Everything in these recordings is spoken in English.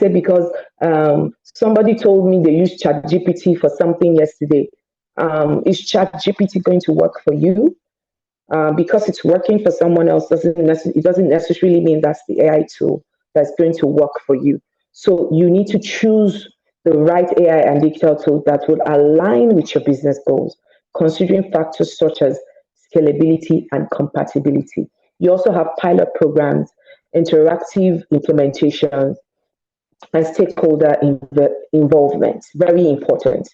say because somebody told me they used ChatGPT for something yesterday. Is ChatGPT going to work for you? Because it's working for someone else it doesn't necessarily mean that's the AI tool that's going to work for you. So you need to choose the right AI and digital tool that will align with your business goals, considering factors such as scalability and compatibility. You also have pilot programs, interactive implementations, and stakeholder involvement. Very important.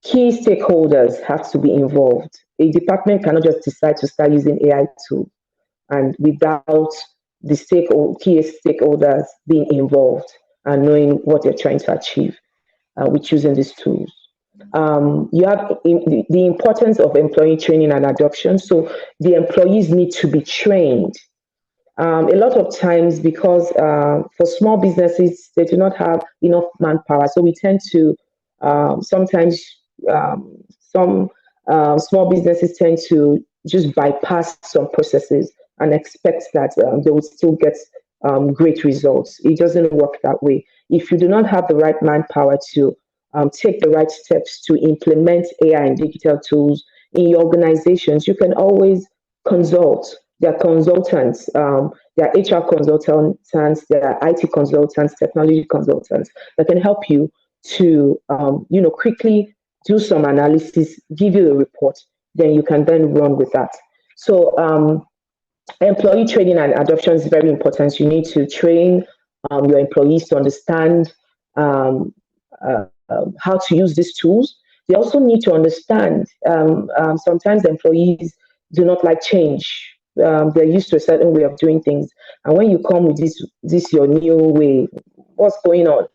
Key stakeholders have to be involved. A department cannot just decide to start using AI tools and without the key stakeholders being involved and knowing what they're trying to achieve with using these tools. You have the importance of employee training and adoption. So the employees need to be trained. A lot of times, because for small businesses, they do not have enough manpower. So we tend to sometimes some small businesses tend to just bypass some processes and expect that they will still get great results. It doesn't work that way. If you do not have the right manpower to take the right steps to implement AI and digital tools in your organizations, you can always consult. There are consultants, there are HR consultants, there are IT consultants, technology consultants that can help you to, quickly do some analysis, give you a report, then you can then run with that. So employee training and adoption is very important. You need to train your employees to understand how to use these tools. They also need to understand, sometimes employees do not like change. They're used to a certain way of doing things. And when you come with this your new way, what's going on?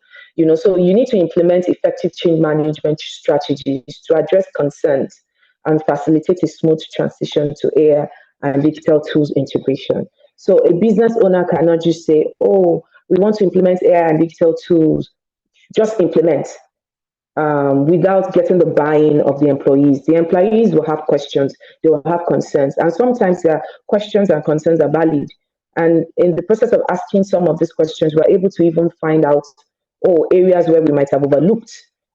So you need to implement effective change management strategies to address concerns and facilitate a smooth transition to AI and digital tools integration. So a business owner cannot just say, oh, we want to implement AI and digital tools, just implement. Without getting the buy-in of the employees. The employees will have questions, they will have concerns, and sometimes their questions and concerns are valid. And in the process of asking some of these questions, we're able to even find out areas where we might have overlooked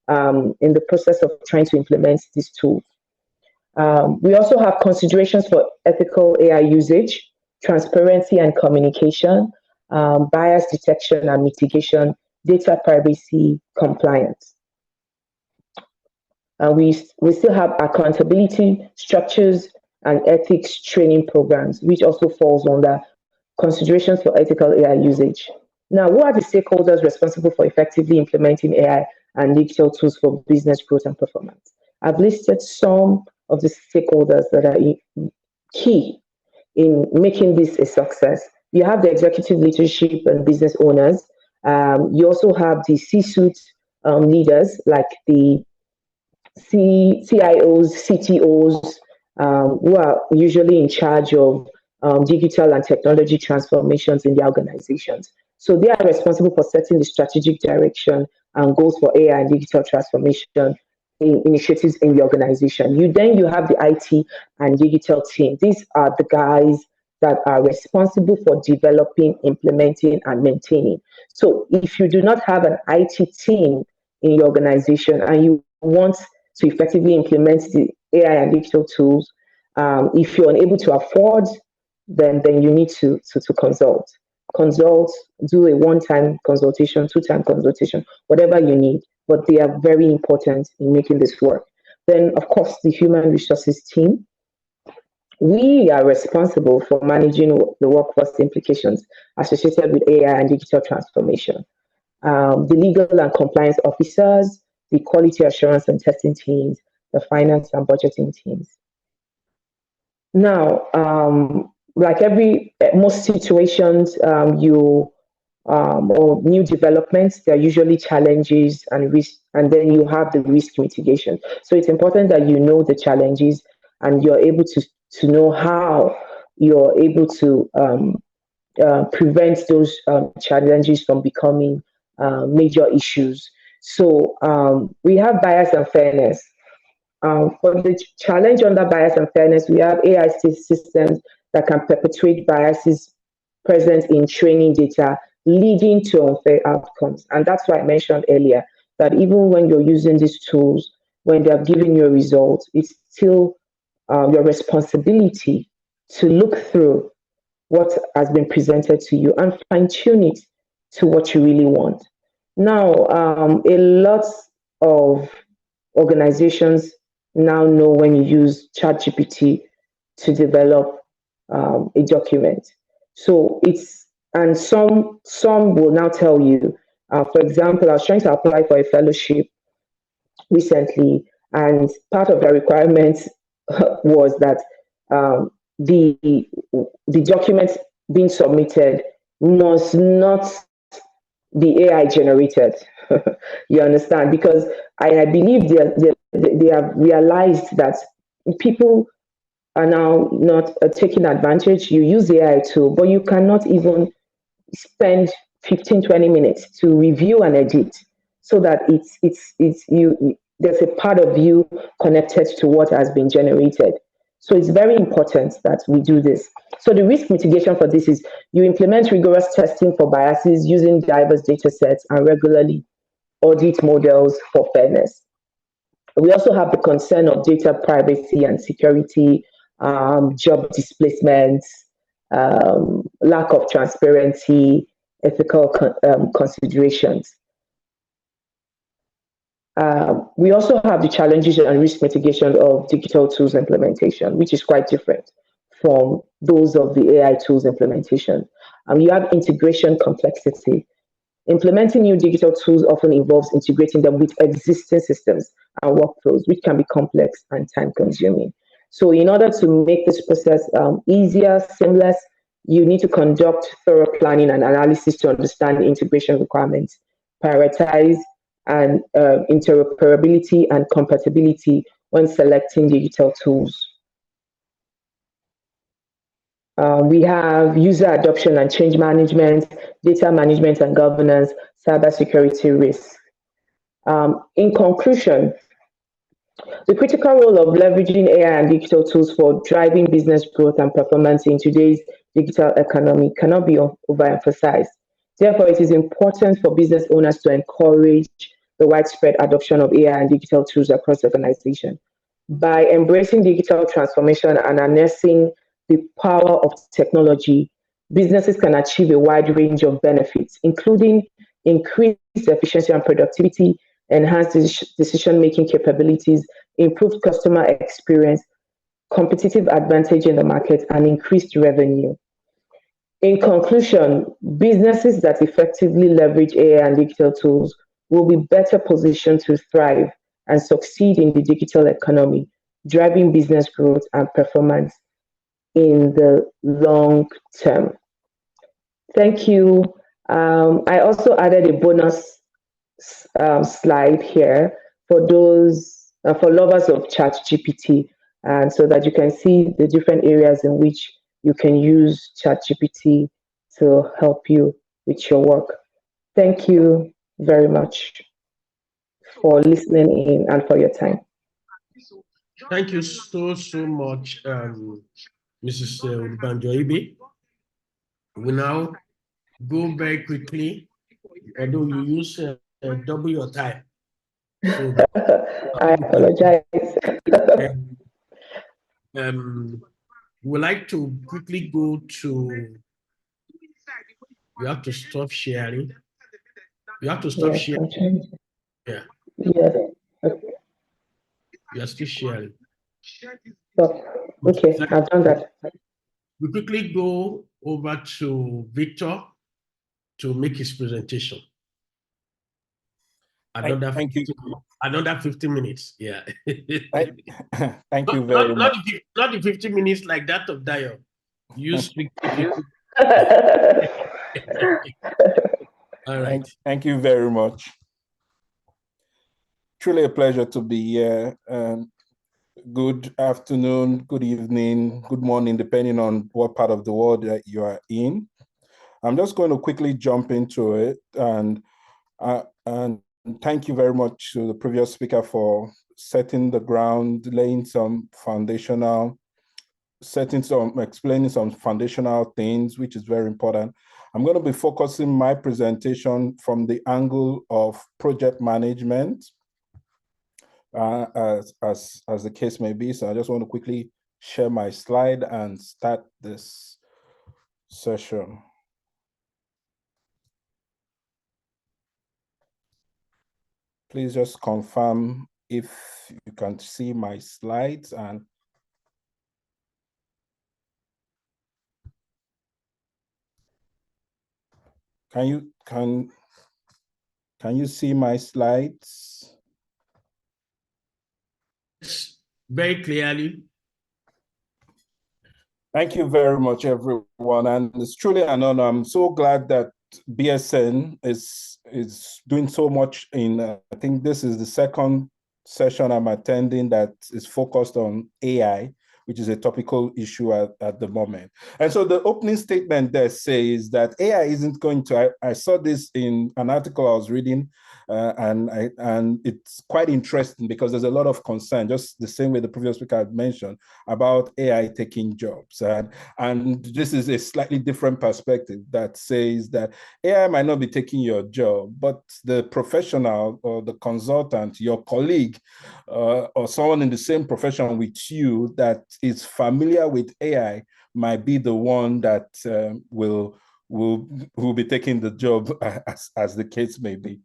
in the process of trying to implement these tools. We also have considerations for ethical AI usage, transparency and communication, bias detection and mitigation, data privacy, compliance. We still have accountability structures and ethics training programs, which also falls under considerations for ethical AI usage. Now, who are the stakeholders responsible for effectively implementing AI and digital tools for business growth and performance? I've listed some of the stakeholders that are key in making this a success. You have the executive leadership and business owners. You also have the C-suite leaders like the CIOs, CTOs, who are usually in charge of digital and technology transformations in the organizations. So they are responsible for setting the strategic direction and goals for AI and digital transformation initiatives in the organization. You have the IT and digital team. These are the guys that are responsible for developing, implementing, and maintaining. So if you do not have an IT team in your organization and you want to effectively implement the AI and digital tools, if you're unable to afford, then you need to consult. Consult, do a one-time consultation, two-time consultation, whatever you need. But they are very important in making this work. Then, of course, the human resources team. We are responsible for managing the workforce implications associated with AI and digital transformation. The legal and compliance officers, the quality assurance and testing teams, the finance and budgeting teams. Now, like most situations, or new developments, there are usually challenges and risk, and then you have the risk mitigation. So it's important that you know the challenges and you're able to know how you're able to prevent those challenges from becoming major issues. So we have bias and fairness. For the challenge under bias and fairness, we have AI systems that can perpetuate biases present in training data leading to unfair outcomes. And that's why I mentioned earlier that even when you're using these tools, when they're giving you a result, it's still your responsibility to look through what has been presented to you and fine tune it to what you really want. Now, a lot of organizations now know when you use ChatGPT to develop a document. So it's and some will now tell you. For example, I was trying to apply for a fellowship recently, and part of the requirements was that um, the the documents being submitted must not be AI generated. You understand? Because I believe they have realized that people are now not taking advantage. You use AI tool, but you cannot even spend 15-20 minutes to review and edit so that it's you there's a part of you connected to what has been generated. So it's very important that we do this. So the risk mitigation for this is you implement rigorous testing for biases using diverse data sets and regularly audit models for fairness. We also have the concern of data privacy and security, job displacements, lack of transparency, ethical considerations. We also have the challenges and risk mitigation of digital tools implementation, which is quite different from those of the AI tools implementation. You have integration complexity. Implementing new digital tools often involves integrating them with existing systems and workflows, which can be complex and time consuming. So, in order to make this process easier, seamless, you need to conduct thorough planning and analysis to understand the integration requirements, prioritize and interoperability and compatibility when selecting digital tools. We have user adoption and change management, data management and governance, cybersecurity risks. In conclusion, the critical role of leveraging AI and digital tools for driving business growth and performance in today's digital economy cannot be overemphasized. Therefore, it is important for business owners to encourage the widespread adoption of AI and digital tools across the organization. By embracing digital transformation and harnessing the power of technology, businesses can achieve a wide range of benefits, including increased efficiency and productivity, enhanced decision-making capabilities, improved customer experience, competitive advantage in the market, and increased revenue. In conclusion, businesses that effectively leverage AI and digital tools will be better positioned to thrive and succeed in the digital economy, driving business growth and performance in the long term. Thank you. I also added a bonus slide here for those for lovers of ChatGPT, and so that you can see the different areas in which you can use ChatGPT to help you with your work. Thank you very much for listening in and for your time. Thank you so much, Mrs. Banjoibe. We now go very quickly, although you use double your time. So, I apologize. We'd like to quickly go to, you have to stop sharing. You have to stop sharing. Yeah. Yes. Okay. You are still sharing. So, okay, I've done that. We quickly go over to Victor to make his presentation. Thank you. Another 15 minutes. Yeah. Thank you very much. Not the 15 minutes like that of Dio. You speak. All right. Thank you very much. Truly a pleasure to be here. Good afternoon, good evening, good morning, depending on what part of the world that you are in. I'm just going to quickly jump into it, and thank you very much to the previous speaker for setting the ground, explaining some foundational things, which is very important. I'm going to be focusing my presentation from the angle of project management, as the case may be. So I just want to quickly share my slide and start this session. Please just confirm if you can see my slides, and can you see my slides? Yes, very clearly. Thank you very much, everyone. And it's truly an honor. I'm so glad that BSN is doing so much in, I think this is the second session I'm attending that is focused on AI, which is a topical issue at the moment. And so the opening statement there says that AI isn't going to, I saw this in an article I was reading, and it's quite interesting because there's a lot of concern, just the same way the previous speaker had mentioned, about AI taking jobs. And this is a slightly different perspective that says that AI might not be taking your job, but the professional or the consultant, your colleague, or someone in the same profession with you that is familiar with AI might be the one that will be taking the job, as the case may be.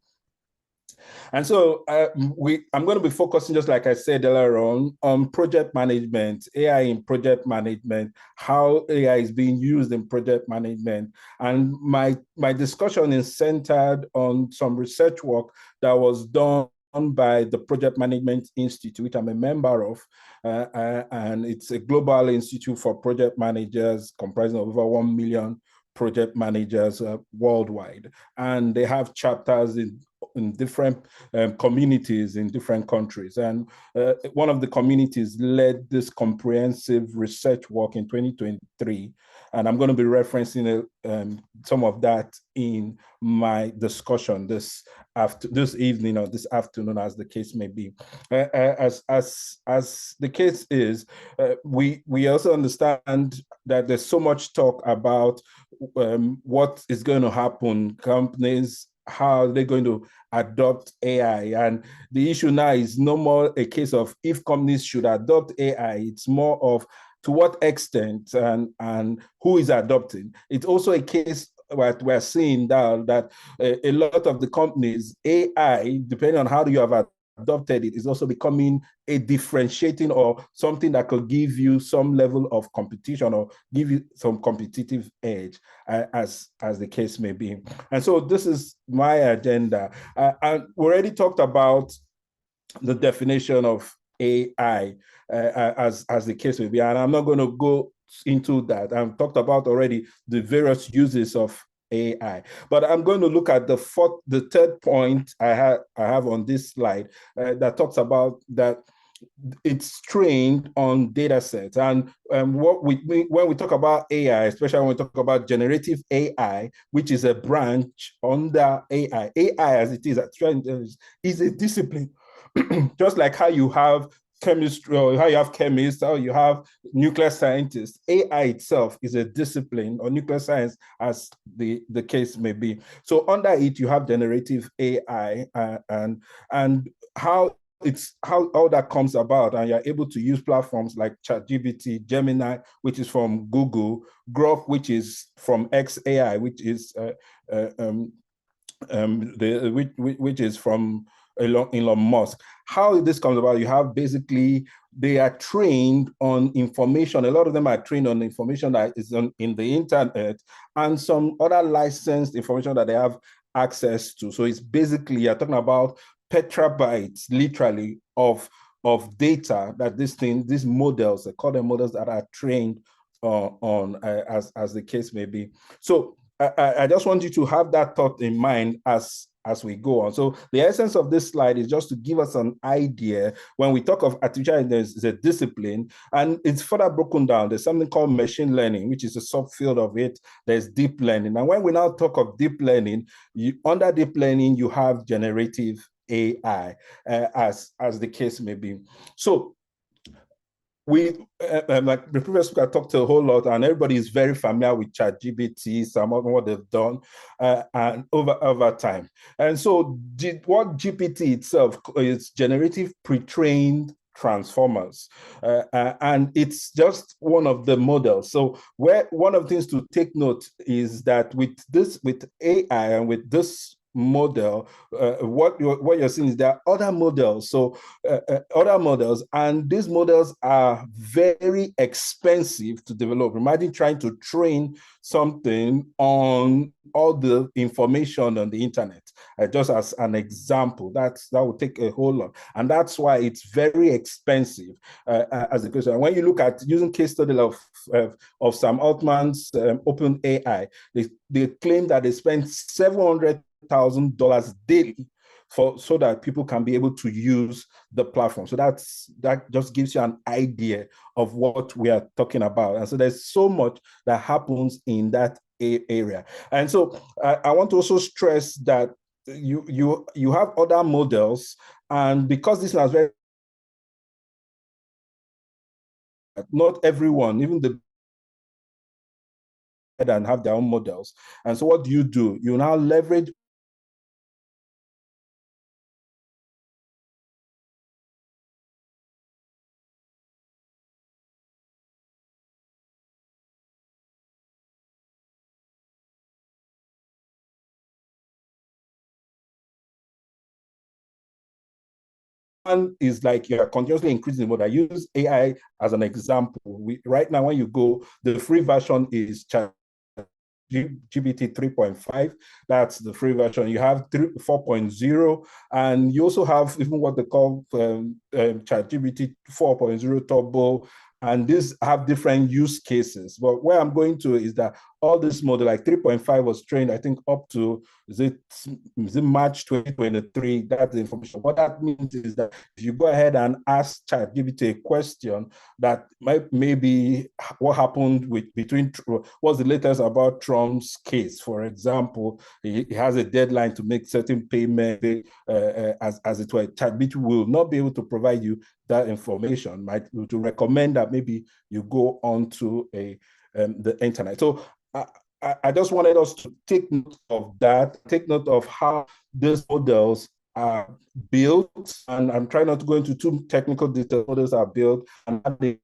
And so I'm going to be focusing, just like I said earlier on project management, AI in project management, how AI is being used in project management. And my discussion is centered on some research work that was done by the Project Management Institute, which I'm a member of, and it's a global institute for project managers comprising of over 1 million project managers worldwide. And they have chapters in different communities in different countries. And one of the communities led this comprehensive research work in 2023. And I'm going to be referencing some of that in my discussion this evening or this afternoon, as the case may be. As the case is, we also understand that there's so much talk about what is going to happen. Companies, how they're going to adopt AI. And the issue now is no more a case of if companies should adopt AI, it's more of to what extent and who is adopting. It's also a case what we're seeing now that a lot of the companies, AI, depending on how you have adopted it, is also becoming a differentiating or something that could give you some level of competition or give you some competitive edge, as the case may be. And so this is my agenda. And we already talked about the definition of AI, as the case may be, and I'm not going to go into that. I've talked about already the various uses of AI, but I'm going to look at the third point I have on this slide that talks about that it's trained on data sets. And when we talk about AI, especially when we talk about generative AI, which is a branch under AI as it is a discipline. Just like how you have chemistry, or how you have chemists, how you have nuclear scientists, AI itself is a discipline, or nuclear science, as the case may be. So under it, you have generative AI, and how all that comes about, and you're able to use platforms like ChatGPT, Gemini, which is from Google, Grok, which is from xAI, which is which is from Elon Musk. How this comes about, you have basically, they are trained on information. A lot of them are trained on information that is in the internet and some other licensed information that they have access to. So it's basically, you're talking about petabytes, literally, of data that these models, they call them models, that are trained on, as the case may be. So I just want you to have that thought in mind as we go on. So the essence of this slide is just to give us an idea. When we talk of artificial intelligence, it's a discipline, and it's further broken down. There's something called machine learning, which is a subfield of it. There's deep learning. And when we now talk of deep learning, under deep learning, you have generative AI, as the case may be. So like the previous speaker talked a whole lot, and everybody is very familiar with ChatGPT, some of what they've done, and over time. And so, what GPT itself is generative pre-trained transformers, and it's just one of the models. So, one of the things to take note is that with AI and with this model, what you're seeing is there are other models. So other models, and these models are very expensive to develop. Imagine trying to train something on all the information on the internet. Just as an example, that would take a whole lot, and that's why it's very expensive as a question. And when you look at using case study of Sam Altman's OpenAI, they claim that they spend $700,000 daily so that people can be able to use the platform. So that just gives you an idea of what we are talking about. And so there's so much that happens in that area. And so I want to also stress that you have other models, and because this is very, not everyone, even the and have their own models. And so what do? You now leverage is like you're continuously increasing the model. I use AI as an example. Right now, when you go, the free version is GPT 3.5. That's the free version. You have 4.0, and you also have even what they call ChatGPT 4.0 Turbo, and these have different use cases. But where I'm going to is that all this model, like 3.5 was trained, I think, up to, is it March 2023? That's the information. What that means is that if you go ahead and ask ChatGPT a question that maybe what happened what's the latest about Trump's case, for example, he has a deadline to make certain payment, as it were, ChatGPT will not be able to provide you that information, to recommend that maybe you go onto the internet. So I just wanted us to take note of that, take note of how these models are built, and I'm trying not to go into too technical details. Models are built and how they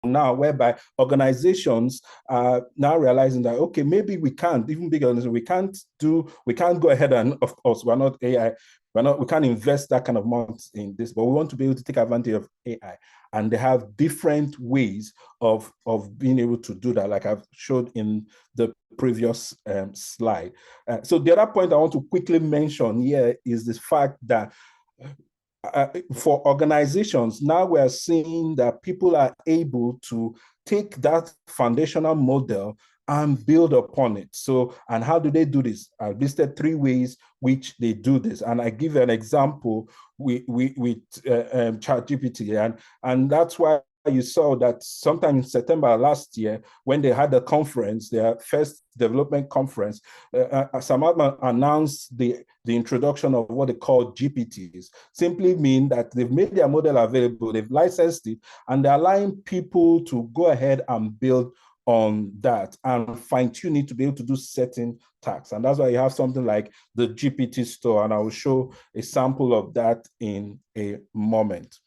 now, whereby organizations are now realizing that, okay, maybe we can't, even big organizations, we can't go ahead, and of course we're not AI, we can't invest that kind of amount in this, but we want to be able to take advantage of AI. And they have different ways of being able to do that, like I've showed in the previous slide. So the other point I want to quickly mention here is the fact that for organizations, now we're seeing that people are able to take that foundational model and build upon it. So, and how do they do this? I've listed 3 ways which they do this. And I give an example with ChatGPT. And that's why you saw that sometime in September last year, when they had the conference, their first development conference, Sam Altman announced the introduction of what they call GPTs. Simply mean that they've made their model available, they've licensed it, and they're allowing people to go ahead and build on that and fine-tune it to be able to do certain tasks. And that's why you have something like the GPT store, and I will show a sample of that in a moment.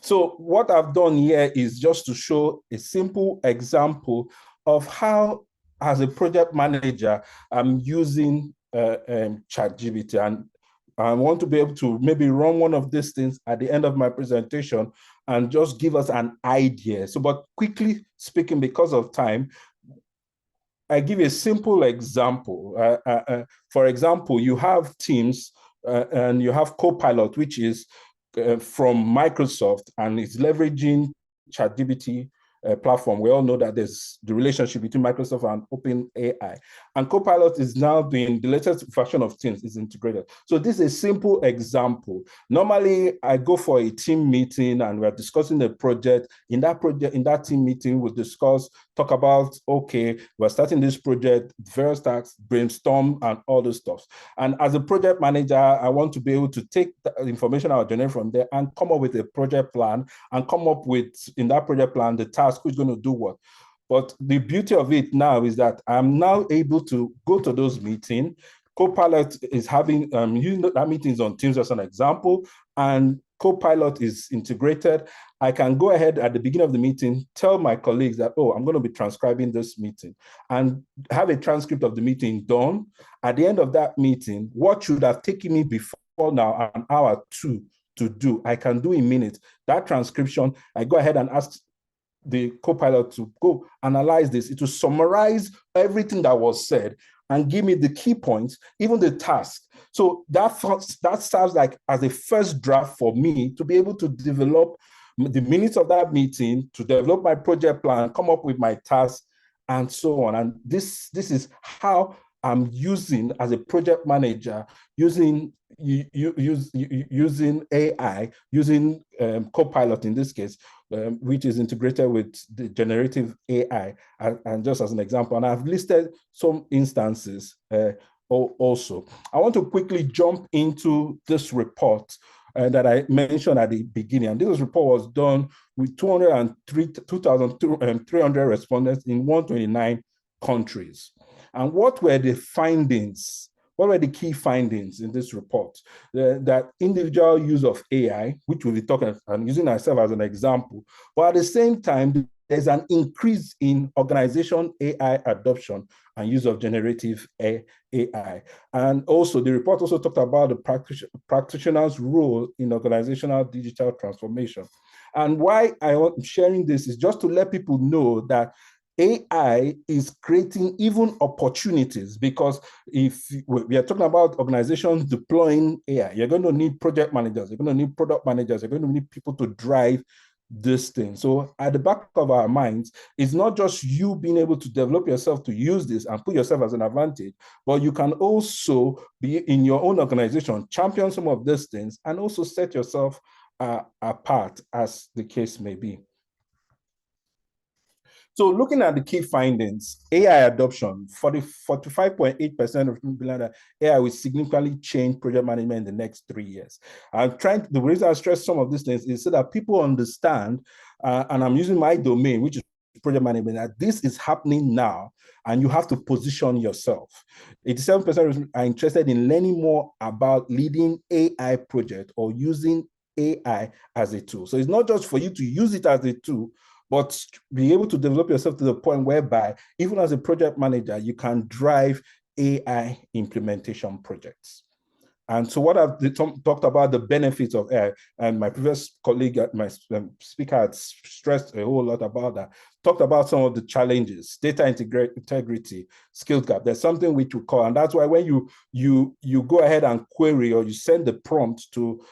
So what I've done here is just to show a simple example of how, as a project manager, I'm using ChatGPT, and I want to be able to maybe run one of these things at the end of my presentation and just give us an idea. So, but quickly speaking, because of time, I give a simple example. For example, you have Teams and you have Copilot, which is from Microsoft, and it's leveraging ChatGPT platform, we all know that there's the relationship between Microsoft and OpenAI. And Copilot is now being, the latest version of Teams is integrated. So this is a simple example. Normally, I go for a team meeting and we're discussing a project. In that team meeting, we'll discuss, talk about, okay, we're starting this project, various tasks, brainstorm, and all those stuff. And as a project manager, I want to be able to take the information I generate from there and come up with a project plan and come up with, in that project plan, the task, who's going to do what. But the beauty of it now is that I'm now able to go to those meetings. Copilot is having, that meeting is on Teams as an example, and Copilot is integrated. I can go ahead at the beginning of the meeting, tell my colleagues that, oh, I'm going to be transcribing this meeting, and have a transcript of the meeting done. At the end of that meeting, what should have taken me before now an hour, 2 to do, I can do in minutes. That transcription, I go ahead and ask the Copilot to go analyze this. It will summarize everything that was said and give me the key points, even the task. So that serves like as a first draft for me to be able to develop the minutes of that meeting, to develop my project plan, come up with my task, and so on. And this is how I'm using, as a project manager, using AI, using Copilot in this case, which is integrated with the generative AI, and just as an example. And I've listed some instances also. I want to quickly jump into this report that I mentioned at the beginning. And this report was done with 2,300 respondents in 129 countries. And what were the findings? What were the key findings in this report? That individual use of AI, which we'll be talking and using ourselves as an example, but at the same time, there's an increase in organization AI adoption and use of generative AI. And also, the report also talked about the practitioner's role in organizational digital transformation. And why I'm sharing this is just to let people know that AI is creating even opportunities, because if we are talking about organizations deploying AI, you're going to need project managers, you're going to need product managers, you're going to need people to drive this thing. So at the back of our minds, it's not just you being able to develop yourself to use this and put yourself as an advantage, but you can also be in your own organization, champion some of these things, and also set yourself apart, as the case may be. So looking at the key findings, AI adoption, 45.8% of people believe that AI will significantly change project management in the next 3 years. The reason I stress some of these things is so that people understand, and I'm using my domain, which is project management, that this is happening now, and you have to position yourself. 87% are interested in learning more about leading AI project or using AI as a tool. So it's not just for you to use it as a tool, but be able to develop yourself to the point whereby, even as a project manager, you can drive AI implementation projects. And so what I've talked about the benefits of AI, and my previous colleague, my speaker had stressed a whole lot about that, talked about some of the challenges, data integrity, skills gap. There's something which we call, and that's why when you go ahead and query, or you send the prompt to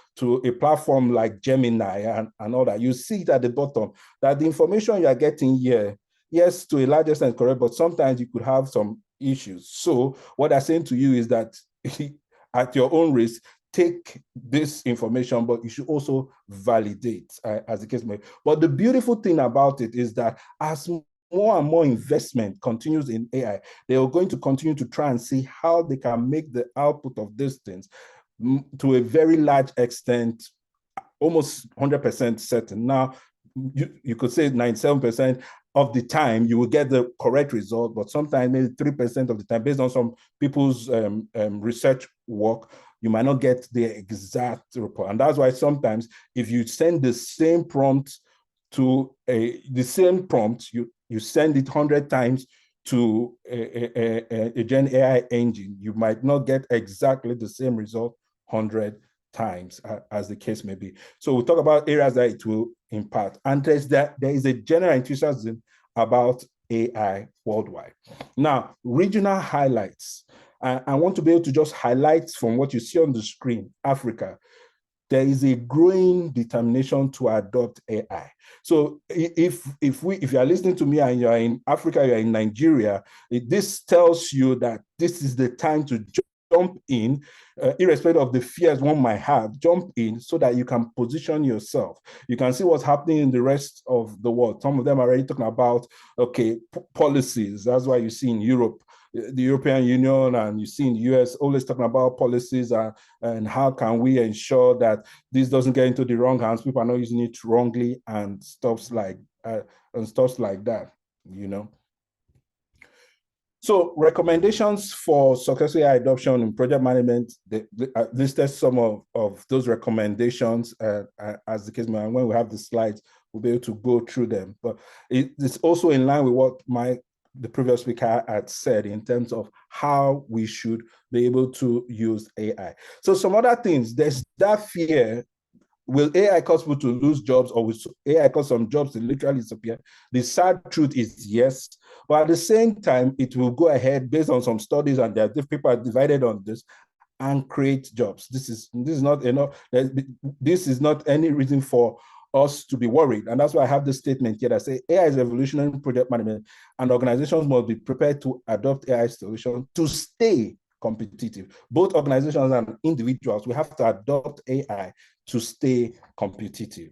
a platform like Gemini and all that, you see it at the bottom that the information you are getting here, yes, to a large extent correct, but sometimes you could have some issues. So what I'm saying to you is that at your own risk, take this information, but you should also validate, as the case may be. But the beautiful thing about it is that as more and more investment continues in AI, they are going to continue to try and see how they can make the output of these things to a very large extent, almost 100% certain. Now, you could say 97% of the time you will get the correct result, but sometimes maybe 3% of the time, based on some people's research work, you might not get the exact report. And that's why sometimes if you send the same prompt to you send it 100 times to a Gen AI engine, you might not get exactly the same result 100 times, as the case may be. So we'll talk about areas that it will impact. And there is a general enthusiasm about AI worldwide. Now, regional highlights. I want to be able to just highlight from what you see on the screen. Africa, there is a growing determination to adopt AI. So if you are listening to me and you are in Africa, you are in Nigeria, this tells you that this is the time to jump in, irrespective of the fears one might have, jump in so that you can position yourself. You can see what's happening in the rest of the world. Some of them are already talking about, okay, policies. That's why you see in Europe, the European Union, and you see in the US always talking about policies and how can we ensure that this doesn't get into the wrong hands, people are not using it wrongly and stuff like that, you know. So recommendations for successful AI adoption in project management, they listed some of those recommendations as the case may be. When we have the slides, we'll be able to go through them. But it's also in line with what the previous speaker had said in terms of how we should be able to use AI. So some other things, there's that fear. Will AI cause people to lose jobs, or will AI cause some jobs to literally disappear? The sad truth is yes, but at the same time, it will go ahead based on some studies, and there are people are divided on this, and create jobs. This is not enough. This is not any reason for us to be worried, and that's why I have this statement here that say AI is revolutionary project management, and organizations must be prepared to adopt AI solutions to stay competitive. Both organizations and individuals, we have to adopt AI to stay competitive,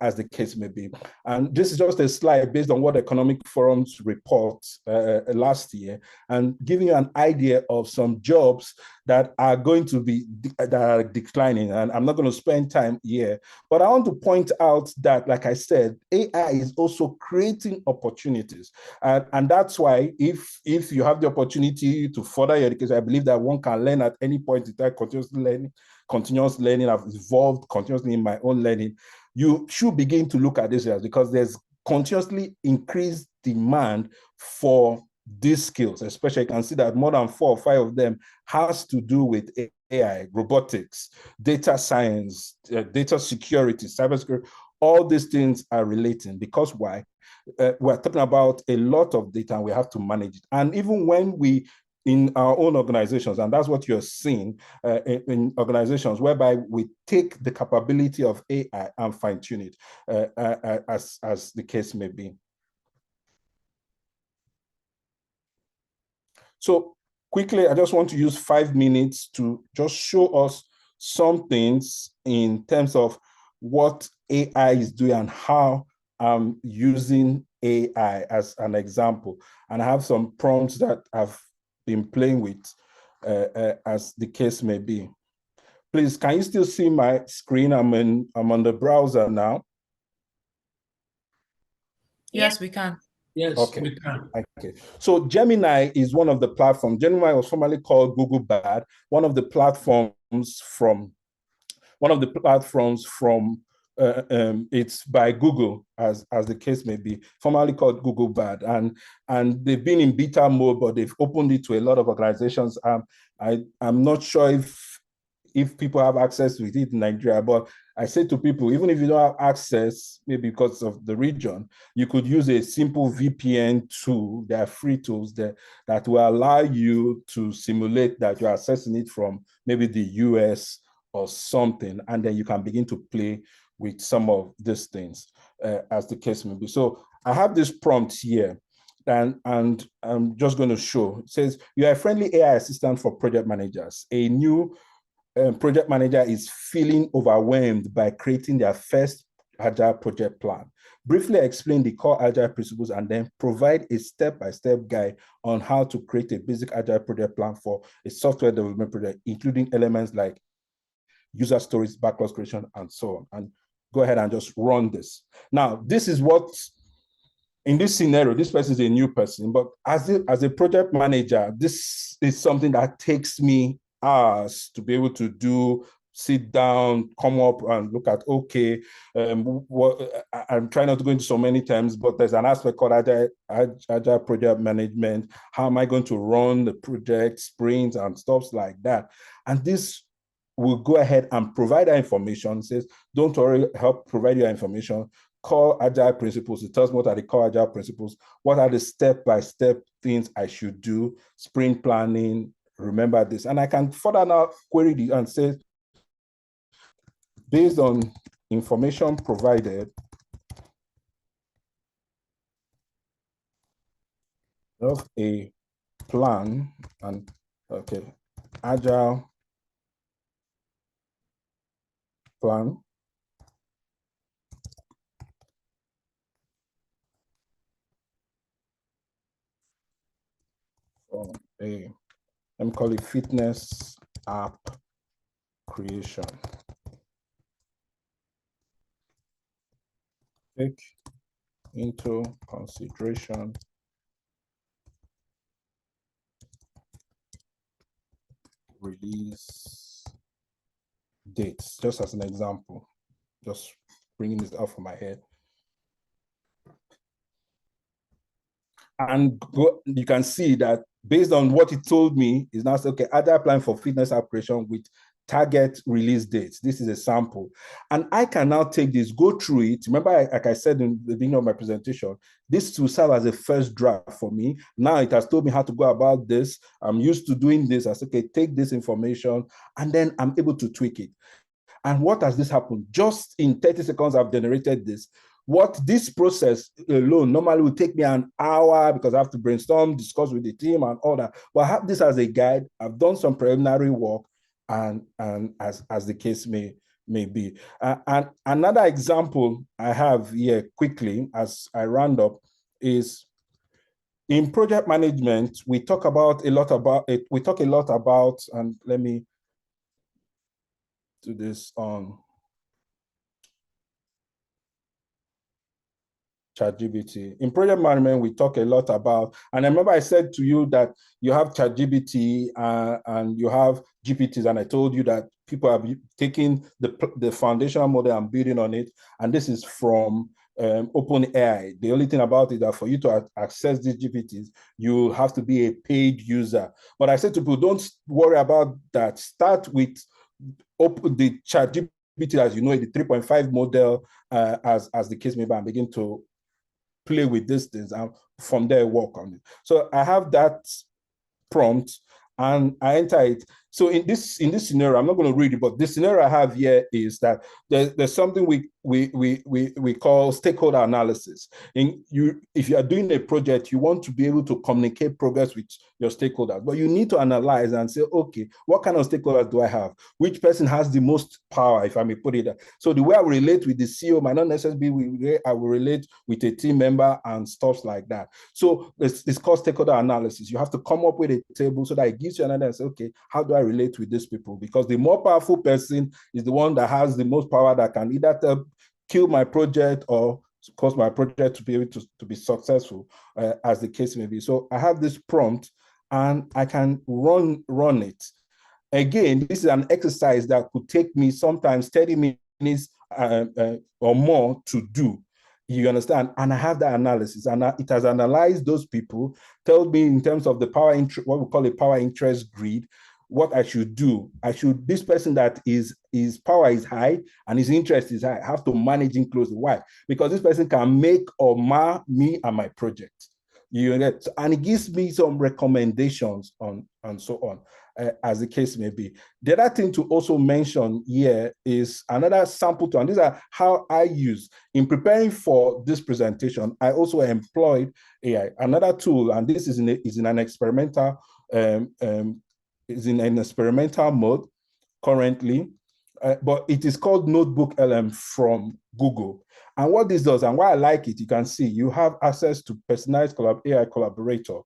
as the case may be. And this is just a slide based on what Economic Forum's report last year, and giving you an idea of some jobs that are going to be that are declining. And I'm not going to spend time here, but I want to point out that, like I said, AI is also creating opportunities, and that's why if you have the opportunity to further your education, I believe that one can learn at any point in time, continuous learning. I've evolved continuously in my own learning. You should begin to look at this because there's continuously increased demand for these skills. Especially, you can see that more than 4 or 5 of them has to do with AI, robotics, data science, data security, cybersecurity. All these things are relating, because why? We're talking about a lot of data and we have to manage it. And even when we in our own organizations, and that's what you're seeing in organizations, whereby we take the capability of AI and fine-tune it, as the case may be. So quickly, I just want to use 5 minutes to just show us some things in terms of what AI is doing and how I'm using AI as an example. And I have some prompts that I've been playing with, as the case may be. Please, can you still see my screen? I'm on the browser now. Yes, we can. Yes, okay. We can. Okay. So Gemini is one of the platforms. Gemini was formerly called Google Bard, one of the platforms from it's by Google, as the case may be, formerly called Google Bard, and they've been in beta mode, but they've opened it to a lot of organizations. I'm not sure if people have access to it in Nigeria, but I say to people, even if you don't have access, maybe because of the region, you could use a simple VPN tool. There are free tools that will allow you to simulate that you're accessing it from maybe the US or something, and then you can begin to play with some of these things, as the case may be. So I have this prompt here, and I'm just going to show. It says, you are a friendly AI assistant for project managers. A new project manager is feeling overwhelmed by creating their first Agile project plan. Briefly explain the core Agile principles and then provide a step-by-step guide on how to create a basic Agile project plan for a software development project, including elements like user stories, backlog creation, and so on. And go ahead and just run this. Now, this is what, in this scenario, this person is a new person, but as a project manager, this is something that takes me hours to be able to do, sit down, come up and look at, okay, I'm trying not to go into so many terms, but there's an aspect called Agile project management. How am I going to run the project, sprints, and stuff like that? And this will go ahead and provide that information, says, don't worry, help provide your information. Core Agile principles. It tells me what are the core Agile principles, what are the step-by-step things I should do, sprint planning, remember this. And I can further now query the and say, based on information provided of a plan and agile plan for a, let me call it fitness app creation. Take into consideration release dates, just as an example, just bringing this out from my head. And you can see that based on what it told me, is now okay, agile plan for fitness operation with target release dates. This is a sample. And I can now take this, go through it. Remember, like I said in the beginning of my presentation, this will serve as a first draft for me. Now it has told me how to go about this. I'm used to doing this. I said, okay, take this information, and then I'm able to tweak it. And what has this happened? Just in 30 seconds, I've generated this. What this process alone normally would take me an hour because I have to brainstorm, discuss with the team and all that. But I have this as a guide. I've done some preliminary work, and as the case may be. And another example I have here quickly as I round up is in project management. We talk a lot about, and let me do this on ChatGPT. In project management, we talk a lot about, and I remember I said to you that you have ChatGPT and you have GPTs, and I told you that people are taking the foundational model and building on it, and this is from OpenAI. The only thing about it that for you to access these GPTs, you have to be a paid user. But I said to people, don't worry about that. Start with the ChatGPT, as you know, the 3.5 model, as the case may be, and begin to play with these things, and from there work on it. So I have that prompt and I enter it. So in this scenario, I'm not going to read it, but the scenario I have here is that there's something we call stakeholder analysis. If you are doing a project, you want to be able to communicate progress with your stakeholders, but you need to analyze and say, okay, what kind of stakeholders do I have? Which person has the most power, if I may put it that. So the way I will relate with the CEO might not necessarily be I will relate with a team member and stuff like that. So it's called stakeholder analysis. You have to come up with a table so that it gives you an idea and say, okay, how do I relate with these people? Because the more powerful person is the one that has the most power, that can either kill my project or cause my project to be able to be successful, as the case may be. So I have this prompt and I can run it. Again, this is an exercise that could take me sometimes 30 minutes or more to do. You understand? And I have that analysis, and it has analyzed those people, told me in terms of the power interest, what we call a power interest grid, what I should do. This person that his power is high and his interest is high, I have to manage him closely. Why? Because this person can make or mar me and my project. You know, and it gives me some recommendations on and so on, as the case may be. The other thing to also mention here is another sample tool, and these are how I use in preparing for this presentation. I also employed AI, another tool, and this is in an experimental mode currently, but it is called Notebook LM from Google. And what this does, and why I like it, you can see you have access to personalized AI collaborator,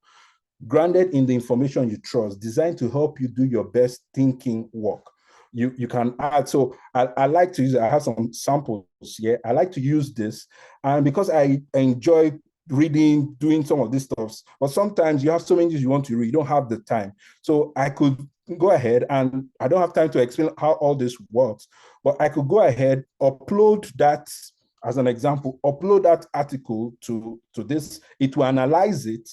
grounded in the information you trust, designed to help you do your best thinking work. You can add, so I like to use it. I have some samples here. I like to use this, and because I enjoy reading, doing some of these stuff, but sometimes you have so many things you want to read, you don't have the time. So I could go ahead, and I don't have time to explain how all this works, but I could go ahead, upload that as an example, upload that article to this. It will analyze it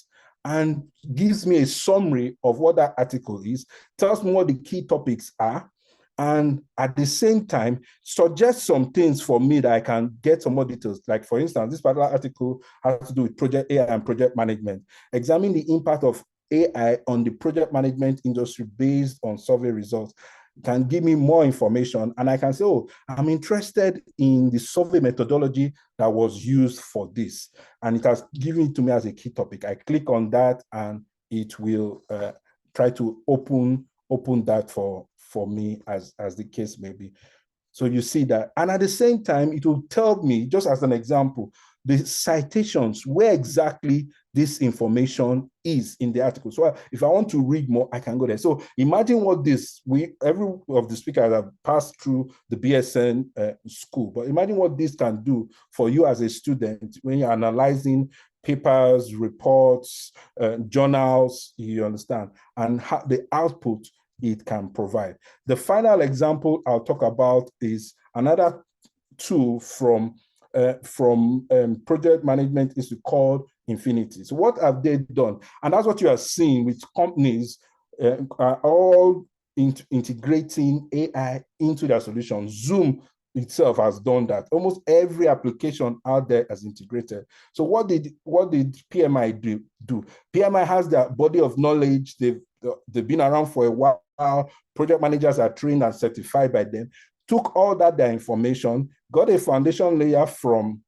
and gives me a summary of what that article is, tells me what the key topics are, and at the same time, suggest some things for me that I can get some more details. Like, for instance, this particular article has to do with project AI and project management. Examine the impact of AI on the project management industry based on survey results. can give me more information, and I can say, oh, I'm interested in the survey methodology that was used for this. And it has given it to me as a key topic. I click on that and it will try to open that for me as the case may be. So you see that. And at the same time, it will tell me, just as an example, the citations, where exactly this information is in the article. So if I want to read more, I can go there. So imagine what every of the speakers have passed through the BSN school, but imagine what this can do for you as a student when you're analyzing papers, reports, journals, you understand, and how the output it can provide. The final example I'll talk about is another tool from Project Management Institute called Infinity. So what have they done? And that's what you are seeing with companies are all integrating AI into their solutions. Zoom itself has done that. Almost every application out there has integrated. So what did PMI do? PMI has their body of knowledge. They've been around for a while. Project managers are trained and certified by them. Took all their information, got a foundation layer from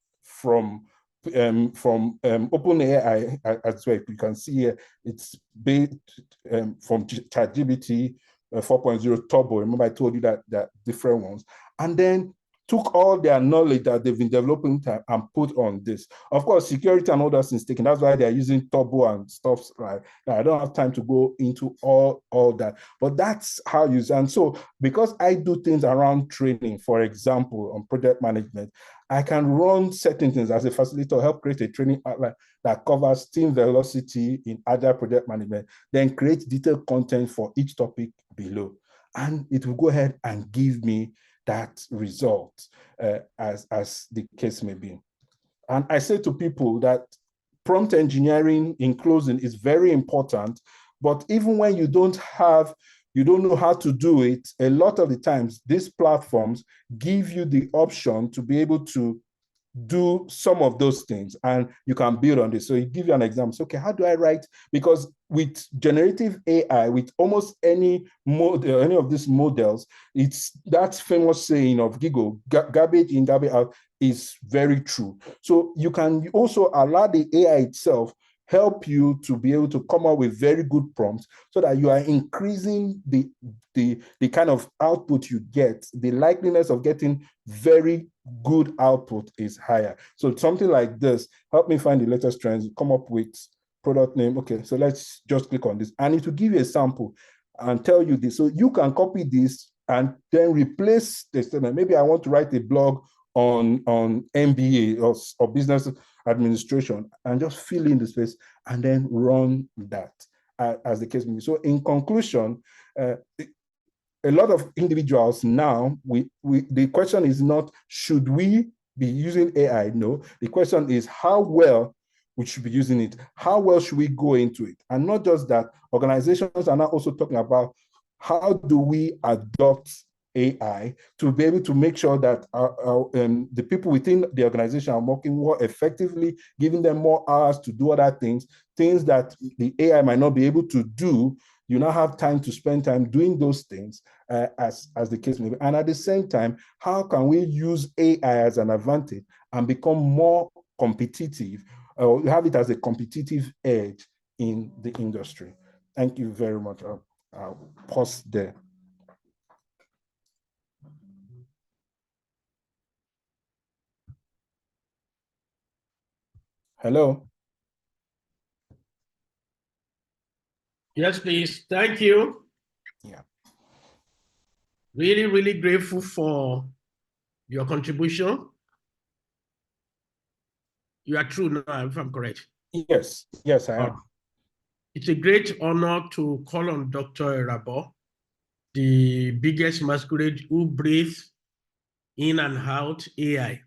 OpenAI as well. You can see here, it's based from ChatGPT 4.0 Turbo. Remember I told you that different ones. And then took all their knowledge that they've been developing and put on this. Of course, security and all those things taken. That's why they're using Turbo and stuff like that. I don't have time to go into all that, but that's how you. And so because I do things around training, for example, on project management, I can run certain things as a facilitator, help create a training outline that covers team velocity in agile project management, then create detailed content for each topic below. And it will go ahead and give me that result as the case may be. And I say to people that prompt engineering in closing is very important, but even when you don't know how to do it, a lot of the times these platforms give you the option to be able to do some of those things and you can build on this. So you give you an example. So, okay, how do I write? Because with generative AI, with almost any model, any of these models, it's that famous saying of Giggle, garbage in, garbage out, is very true. So you can also allow the AI itself help you to be able to come up with very good prompts so that you are increasing the kind of output you get. The likeliness of getting very good output is higher. So something like this, help me find the latest trends, come up with product name. Okay, so let's just click on this and it will give you a sample and tell you this. So you can copy this and then replace the statement. Maybe I want to write a blog on MBA or business administration and just fill in the space and then run that as the case may be. So in conclusion, a lot of individuals now, the question is not, should we be using AI? No, the question is how well we should be using it. How well should we go into it? And not just that, organizations are now also talking about how do we adopt AI to be able to make sure that the people within the organization are working more effectively, giving them more hours to do other things that the AI might not be able to do. You now have time to spend time doing those things as the case may be. And at the same time, how can we use AI as an advantage and become more competitive, or have it as a competitive edge in the industry? Thank you very much. I'll pause there. Hello. Yes, please. Thank you. Yeah. Really, really grateful for your contribution. You are true now, if I'm correct. Yes, I am. It's a great honor to call on Dr. Irabor, the biggest masquerade who breathes in and out AI,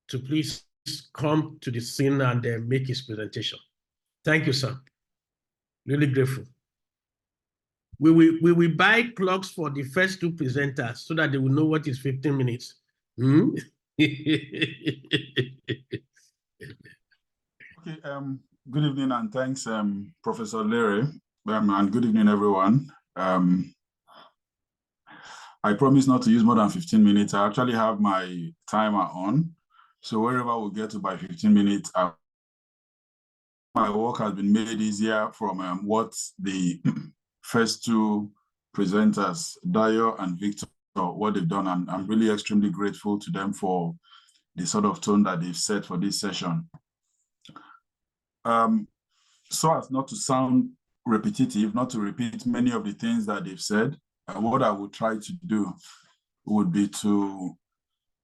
to please come to the scene and make his presentation. Thank you, sir. Really grateful. We will buy clocks for the first two presenters so that they will know what is 15 minutes. Okay, good evening and thanks, Professor Lere, and good evening, everyone. I promise not to use more than 15 minutes. I actually have my timer on. So wherever we get to by 15 minutes, my work has been made easier from what the first two presenters, Dayo and Victor, what they've done. I'm really extremely grateful to them for the sort of tone that they've set for this session. So as not to sound repetitive, not to repeat many of the things that they've said, what I would try to do would be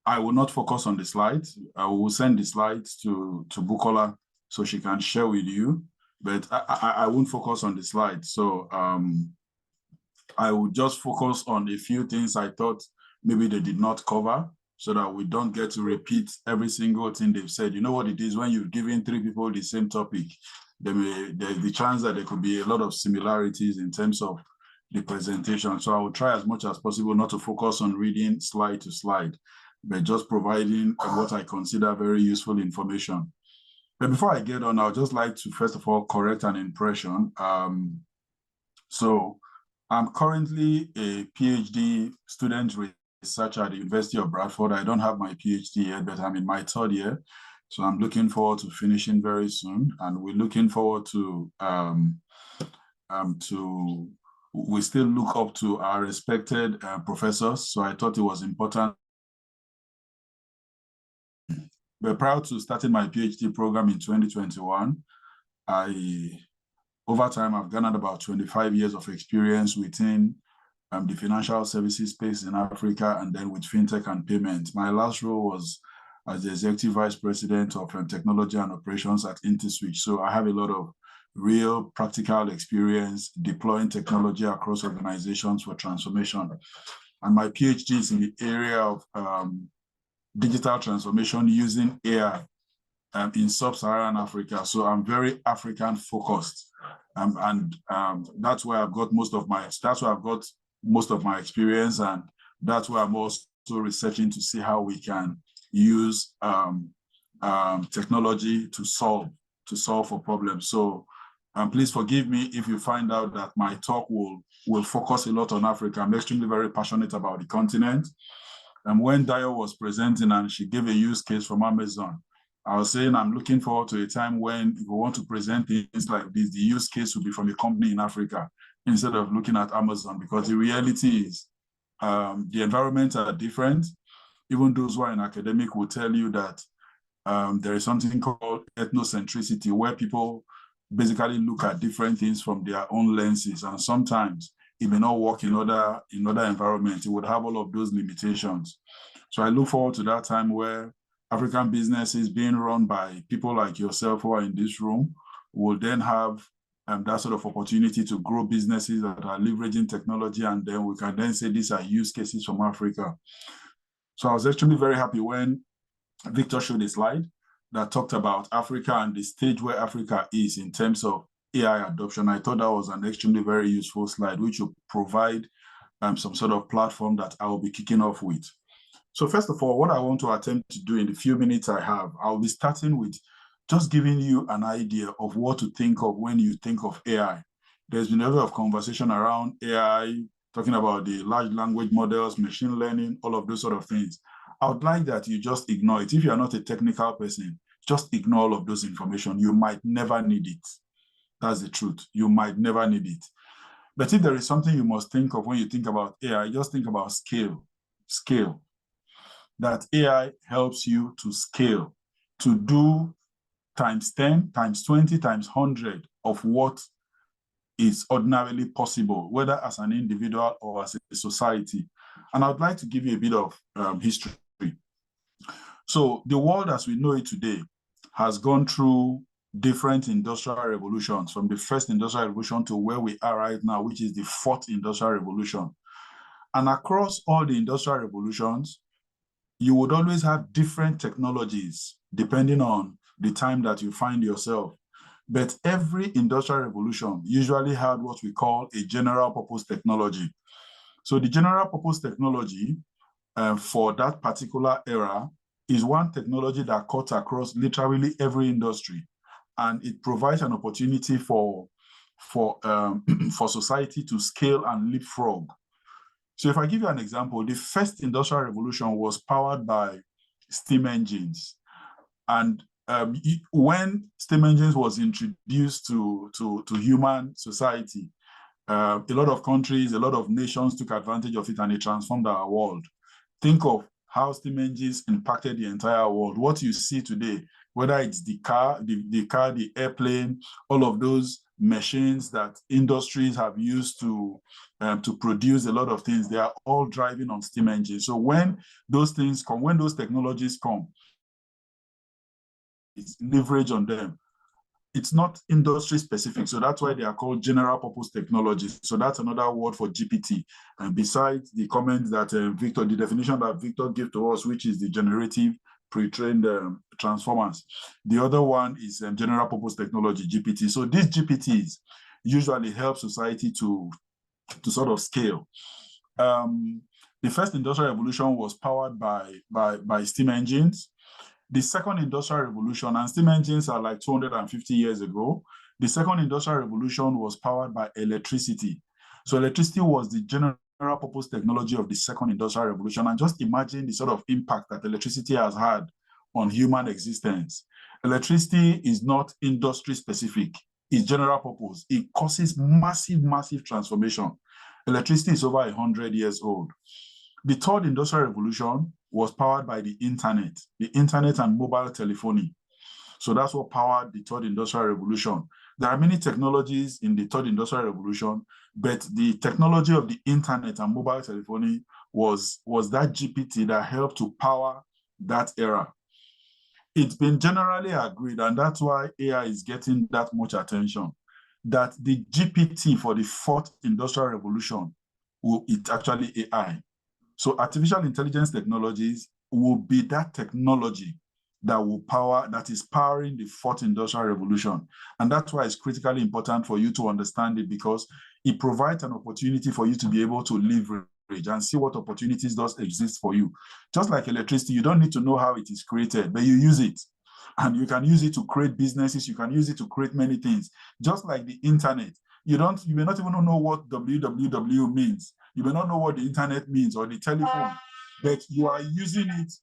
I will not focus on the slides. I will send the slides to Bukola so she can share with you, but I won't focus on the slides. So I will just focus on a few things I thought maybe they did not cover so that we don't get to repeat every single thing they've said. You know what it is when you've given 3 people the same topic, there's the chance that there could be a lot of similarities in terms of the presentation. So I will try as much as possible not to focus on reading slide to slide, but just providing what I consider very useful information. But before I get on, I'd just like to, first of all, correct an impression. So I'm currently a PhD student researcher at the University of Bradford. I don't have my PhD yet, but I'm in my 3rd year. So I'm looking forward to finishing very soon. And we're looking forward to we still look up to our respected professors. So I thought it was important. But prior to starting my PhD program in 2021, over time, I've garnered about 25 years of experience within the financial services space in Africa, and then with fintech and payments. My last role was as the Executive Vice President of Technology and Operations at InterSwitch. So I have a lot of real practical experience deploying technology across organizations for transformation. And my PhD is in the area of digital transformation using AI in sub-Saharan Africa. So I'm very African focused. That's where I've got most of my experience, and that's where I'm also researching to see how we can use technology to solve for problems. So please forgive me if you find out that my talk will focus a lot on Africa. I'm extremely very passionate about the continent. And when Dayo was presenting and she gave a use case from Amazon, I was saying I'm looking forward to a time when if we want to present things like this, the use case will be from a company in Africa instead of looking at Amazon, because the reality is the environments are different. Even those who are in academic will tell you that there is something called ethnocentricity, where people basically look at different things from their own lenses, and sometimes it may not work in other environments. It would have all of those limitations. So I look forward to that time where African businesses being run by people like yourself who are in this room will then have that sort of opportunity to grow businesses that are leveraging technology, and then we can then say these are use cases from Africa. So I was actually very happy when Victor showed a slide that talked about Africa and the stage where Africa is in terms of AI adoption. I thought that was an extremely very useful slide, which will provide some sort of platform that I will be kicking off with. So first of all, what I want to attempt to do in the few minutes I have, I'll be starting with just giving you an idea of what to think of when you think of AI. There's been a lot of conversation around AI, talking about the large language models, machine learning, all of those sort of things. I would like that you just ignore it. If you are not a technical person, just ignore all of those information. You might never need it. That's the truth. You might never need it. But if there is something you must think of when you think about AI, just think about scale. Scale. That AI helps you to scale, to do times 10, times 20, times 100 of what is ordinarily possible, whether as an individual or as a society. And I'd like to give you a bit of history. So the world as we know it today has gone through different industrial revolutions, from the first industrial revolution to where we are right now, which is the fourth industrial revolution. And across all the industrial revolutions, you would always have different technologies depending on the time that you find yourself. But every industrial revolution usually had what we call a general purpose technology. So the general purpose technology for that particular era is one technology that cuts across literally every industry, and it provides an opportunity for society to scale and leapfrog. So if I give you an example, the first industrial revolution was powered by steam engines. And when steam engines was introduced to human society, a lot of countries, a lot of nations took advantage of it, and it transformed our world. Think of how steam engines impacted the entire world. What you see today, whether it's the car, the airplane, all of those machines that industries have used to produce a lot of things, they are all driving on steam engines. So when those things come, when those technologies come, it's leverage on them. It's not industry specific, so that's why they are called general purpose technologies. So that's another word for GPT. And besides the comments that Victor, the definition that Victor gave to us, which is the generative pre-trained transformers. The other one is general purpose technology, GPT. So these GPTs usually help society to sort of scale. The first industrial revolution was powered by steam engines. The second industrial revolution, and steam engines are like 250 years ago. The second industrial revolution was powered by electricity. So electricity was the general purpose technology of the second industrial revolution. And just imagine the sort of impact that electricity has had on human existence. Electricity is not industry specific, it's general purpose. It causes massive, massive transformation. Electricity is over 100 years old. The third industrial revolution was powered by the internet and mobile telephony. So that's what powered the third industrial revolution. There are many technologies in the third industrial revolution, but the technology of the internet and mobile telephony was that GPT that helped to power that era. It's been generally agreed, and that's why AI is getting that much attention, that the GPT for the fourth industrial revolution, it's actually AI. So artificial intelligence technologies will be that technology that is powering the fourth industrial revolution. And that's why it's critically important for you to understand it, because it provides an opportunity for you to be able to leverage and see what opportunities does exist for you. Just like electricity, you don't need to know how it is created, but you use it. And you can use it to create businesses, you can use it to create many things. Just like the internet, you may not even know what www means. You may not know what the internet means or the telephone, but you are using it.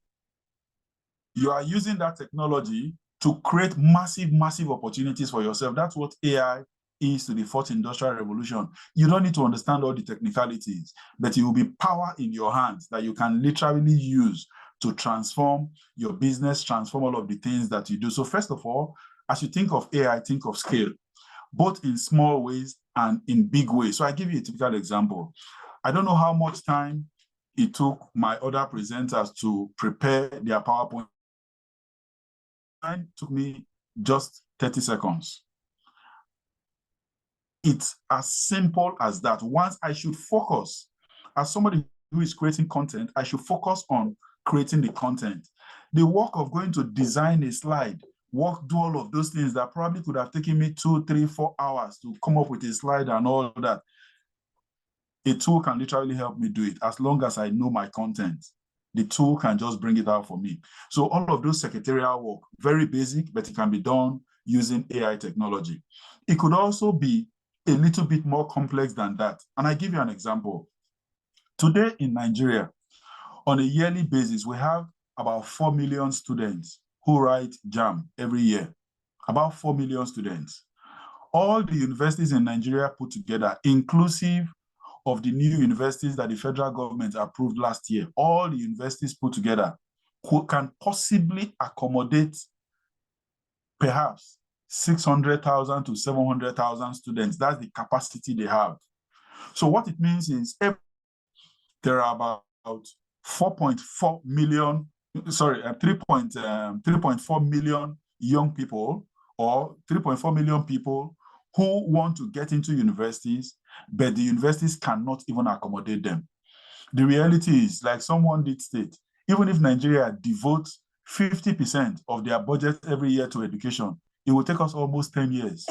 You are using that technology to create massive, massive opportunities for yourself. That's what AI is to the fourth industrial revolution. You don't need to understand all the technicalities, but it will be power in your hands that you can literally use to transform your business, transform all of the things that you do. So first of all, as you think of AI, think of scale, both in small ways and in big ways. So I give you a typical example. I don't know how much time it took my other presenters to prepare their PowerPoint. It took me just 30 seconds. It's as simple as that. Once I should focus, as somebody who is creating content, I should focus on creating the content. The work of going to design a slide, do all of those things that probably could have taken me 2, 3, 4 hours to come up with a slide and all that. A tool can literally help me do it as long as I know my content. The tool can just bring it out for me. So all of those secretarial work, very basic, but it can be done using AI technology. It could also be a little bit more complex than that. And I give you an example. Today in Nigeria, on a yearly basis, we have about 4 million students who write JAMB every year. About 4 million students. All the universities in Nigeria put together, inclusive of the new universities that the federal government approved last year, all the universities put together can possibly accommodate perhaps 600,000 to 700,000 students. That's the capacity they have. So what it means is there are about 3.4 million young people, or 3.4 million people who want to get into universities, but the universities cannot even accommodate them. The reality is, like someone did state, even if Nigeria devotes 50% of their budget every year to education, it will take us almost 10 years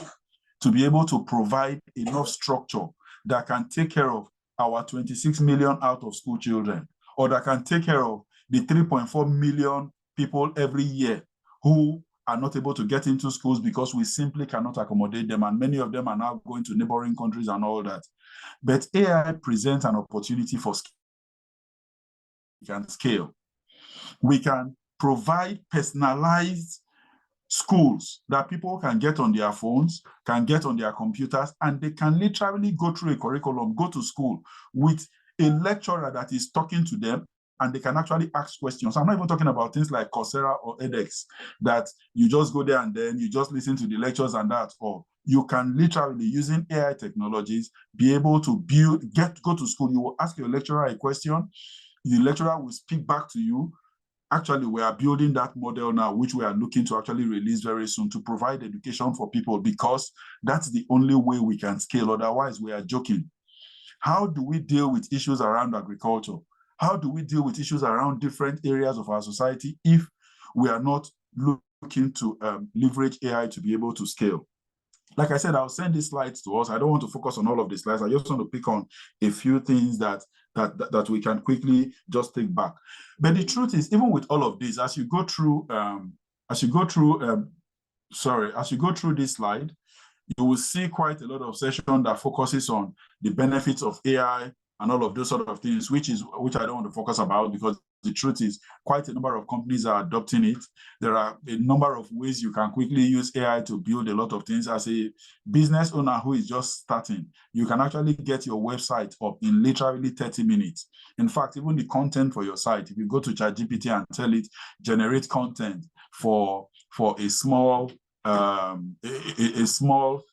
to be able to provide enough structure that can take care of our 26 million out of school children, or that can take care of the 3.4 million people every year who are not able to get into schools because we simply cannot accommodate them. And many of them are now going to neighboring countries and all that. But AI presents an opportunity for scale. We can provide personalized schools that people can get on their phones, can get on their computers, and they can literally go through a curriculum, go to school with a lecturer that is talking to them, and they can actually ask questions. I'm not even talking about things like Coursera or edX, that you just go there and then you just listen to the lectures and that, or you can literally, using AI technologies, be able to go to school. You will ask your lecturer a question, the lecturer will speak back to you. Actually, we are building that model now, which we are looking to actually release very soon to provide education for people, because that's the only way we can scale. Otherwise, we are joking. How do we deal with issues around agriculture? How do we deal with issues around different areas of our society if we are not looking to leverage AI to be able to scale? Like I said, I'll send these slides to us. I don't want to focus on all of the slides. I just want to pick on a few things that we can quickly just take back. But the truth is, even with all of this, as you go through this slide, you will see quite a lot of session that focuses on the benefits of AI and all of those sort of things, which I don't want to focus about, because the truth is quite a number of companies are adopting it. There are a number of ways you can quickly use AI to build a lot of things. As a business owner who is just starting, you can actually get your website up in literally 30 minutes. In fact, even the content for your site, if you go to ChatGPT and tell it, generate content for a small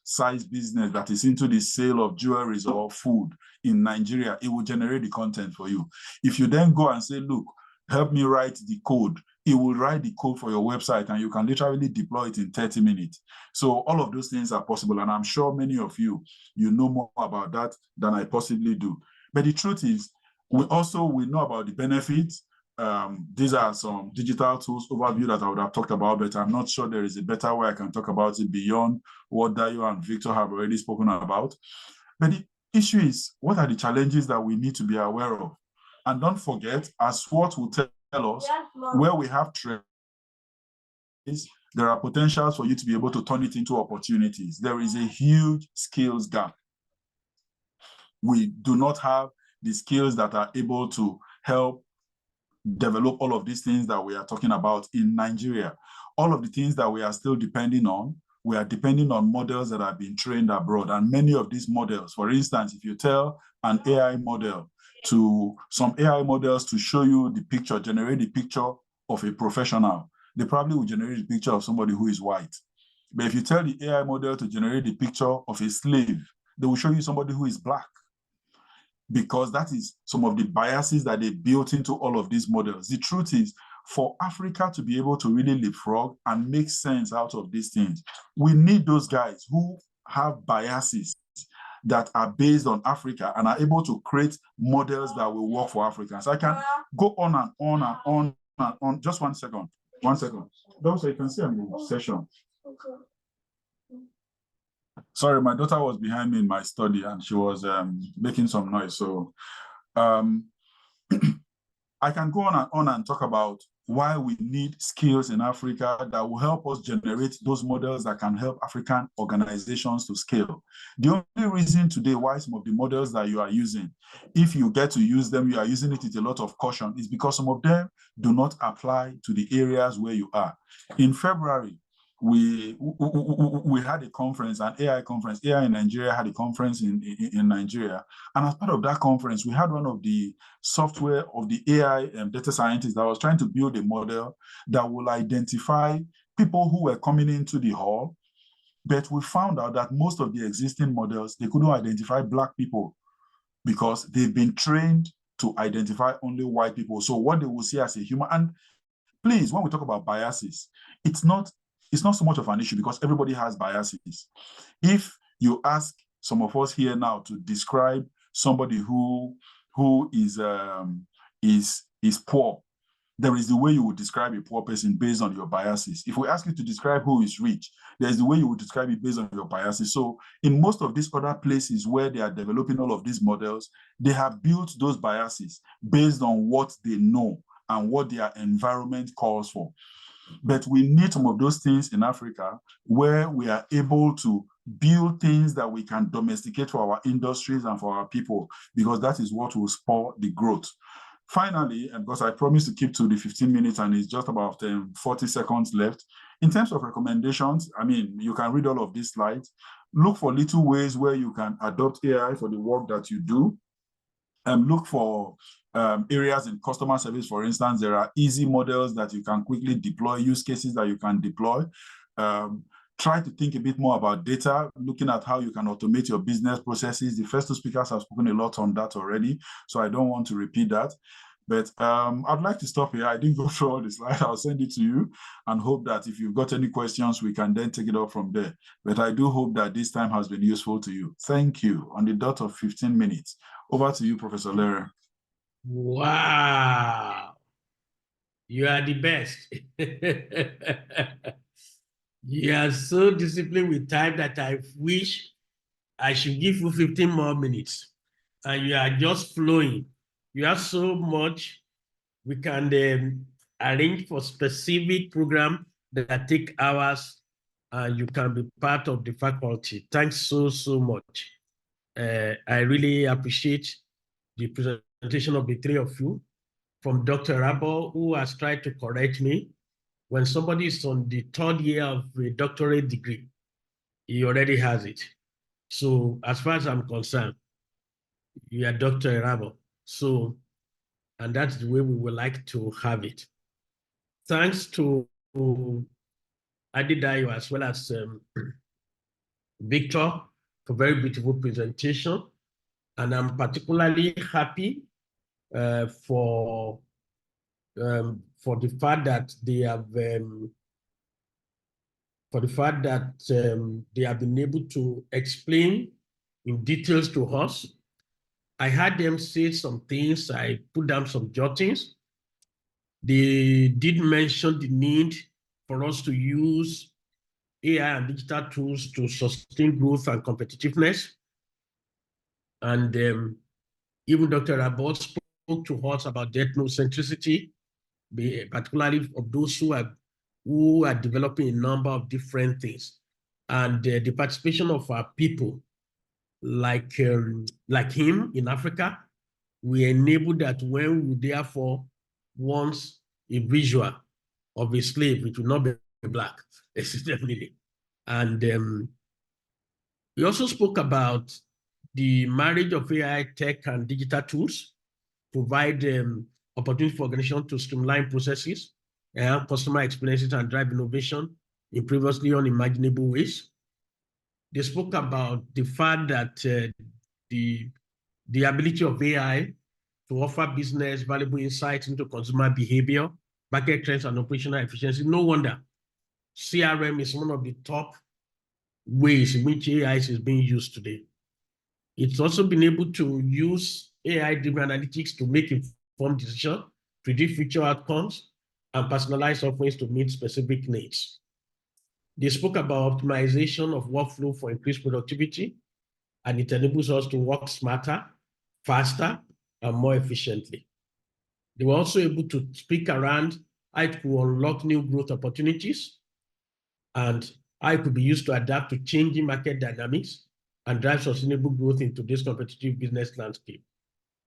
size business that is into the sale of jewelries or food in Nigeria, it will generate the content for you. If you then go and say, look, help me write the code, it will write the code for your website, and you can literally deploy it in 30 minutes. So all of those things are possible. And I'm sure many of you know more about that than I possibly do. But the truth is, we know about the benefits. These are some digital tools overview that I would have talked about, but I'm not sure there is a better way I can talk about it beyond what Dayo and Victor have already spoken about. But the issue is, what are the challenges that we need to be aware of? And don't forget, as what will tell us, where we have trends, there are potentials for you to be able to turn it into opportunities. There is a huge skills gap. We do not have the skills that are able to help develop all of these things that we are talking about in Nigeria. All of the things that we are still depending on, we are depending on models that have been trained abroad. And many of these models, for instance, if you tell some AI models to show you the picture, generate the picture of a professional, they probably will generate the picture of somebody who is white. But if you tell the AI model to generate the picture of a slave, they will show you somebody who is black, because that is some of the biases that they built into all of these models. The truth is, for Africa to be able to really leapfrog and make sense out of these things, we need those guys who have biases that are based on Africa and are able to create models that will work for Africans. I can go on and on and on and on. Just 1 second. 1 second. So you can see I'm in session. Sorry, my daughter was behind me in my study and she was making some noise. So I can go on and talk about why we need skills in Africa that will help us generate those models that can help African organizations to scale. The only reason today why some of the models that you are using, if you get to use them, you are using it with a lot of caution, is because some of them do not apply to the areas where you are. In February, we had a conference, an AI conference. AI in Nigeria had a conference in Nigeria. And as part of that conference, we had one of the software of the AI data scientists that was trying to build a model that will identify people who were coming into the hall. But we found out that most of the existing models, they couldn't identify Black people because they've been trained to identify only white people. So what they will see as a human, and please, when we talk about biases, it's not so much of an issue because everybody has biases. If you ask some of us here now to describe somebody who is poor, there is the way you would describe a poor person based on your biases. If we ask you to describe who is rich, there's the way you would describe it based on your biases. So in most of these other places where they are developing all of these models, they have built those biases based on what they know and what their environment calls for. But we need some of those things in Africa where we are able to build things that we can domesticate for our industries and for our people, because that is what will spur the growth. Finally, and because I promised to keep to the 15 minutes and it's just about 40 seconds left, in terms of recommendations, I mean, you can read all of these slides. Look for little ways where you can adopt AI for the work that you do. Look for areas in customer service, for instance. There are easy models that you can quickly deploy, use cases that you can deploy. Try to think a bit more about data, looking at how you can automate your business processes. The first two speakers have spoken a lot on that already, so I don't want to repeat that. But I'd like to stop here. I didn't go through all the slides. I'll send it to you and hope that if you've got any questions, we can then take it up from there. But I do hope that this time has been useful to you. Thank you. On the dot of 15 minutes. Over to you, Professor Lere. Wow. You are the best. You are so disciplined with time that I wish I should give you 15 more minutes. And you are just flowing. You have so much. We can arrange for specific program that take hours, and you can be part of the faculty. Thanks so much. I really appreciate the presentation of the three of you. From Dr. Rabo, who has tried to correct me. When somebody is on the third year of a doctorate degree, he already has it. So as far as I'm concerned, you are Dr. Rabo. So, and that's the way we would like to have it. Thanks to Adedayo as well as Victor for very beautiful presentation. And I'm particularly happy for the fact that they have been able to explain in details to us. I had them say some things. I put down some jottings. They did mention the need for us to use AI and digital tools to sustain growth and competitiveness. And even Dr. Rabot spoke to us about ethnocentricity, particularly of those who are developing a number of different things. And the participation of our people, like him in Africa, we enable that when we therefore want a visual of a slave, it will not be black, definitely. And we also spoke about the marriage of AI, tech, and digital tools, provide opportunity for organizations to streamline processes, customer experiences, and drive innovation in previously unimaginable ways. They spoke about the fact that the ability of AI to offer business valuable insights into consumer behavior, market trends, and operational efficiency. No wonder CRM is one of the top ways in which AI is being used today. It's also been able to use AI-driven analytics to make informed decisions, predict future outcomes, and personalize offerings to meet specific needs. They spoke about optimization of workflow for increased productivity, and it enables us to work smarter, faster, and more efficiently. They were also able to speak around how it could unlock new growth opportunities and how it could be used to adapt to changing market dynamics and drive sustainable growth into this competitive business landscape.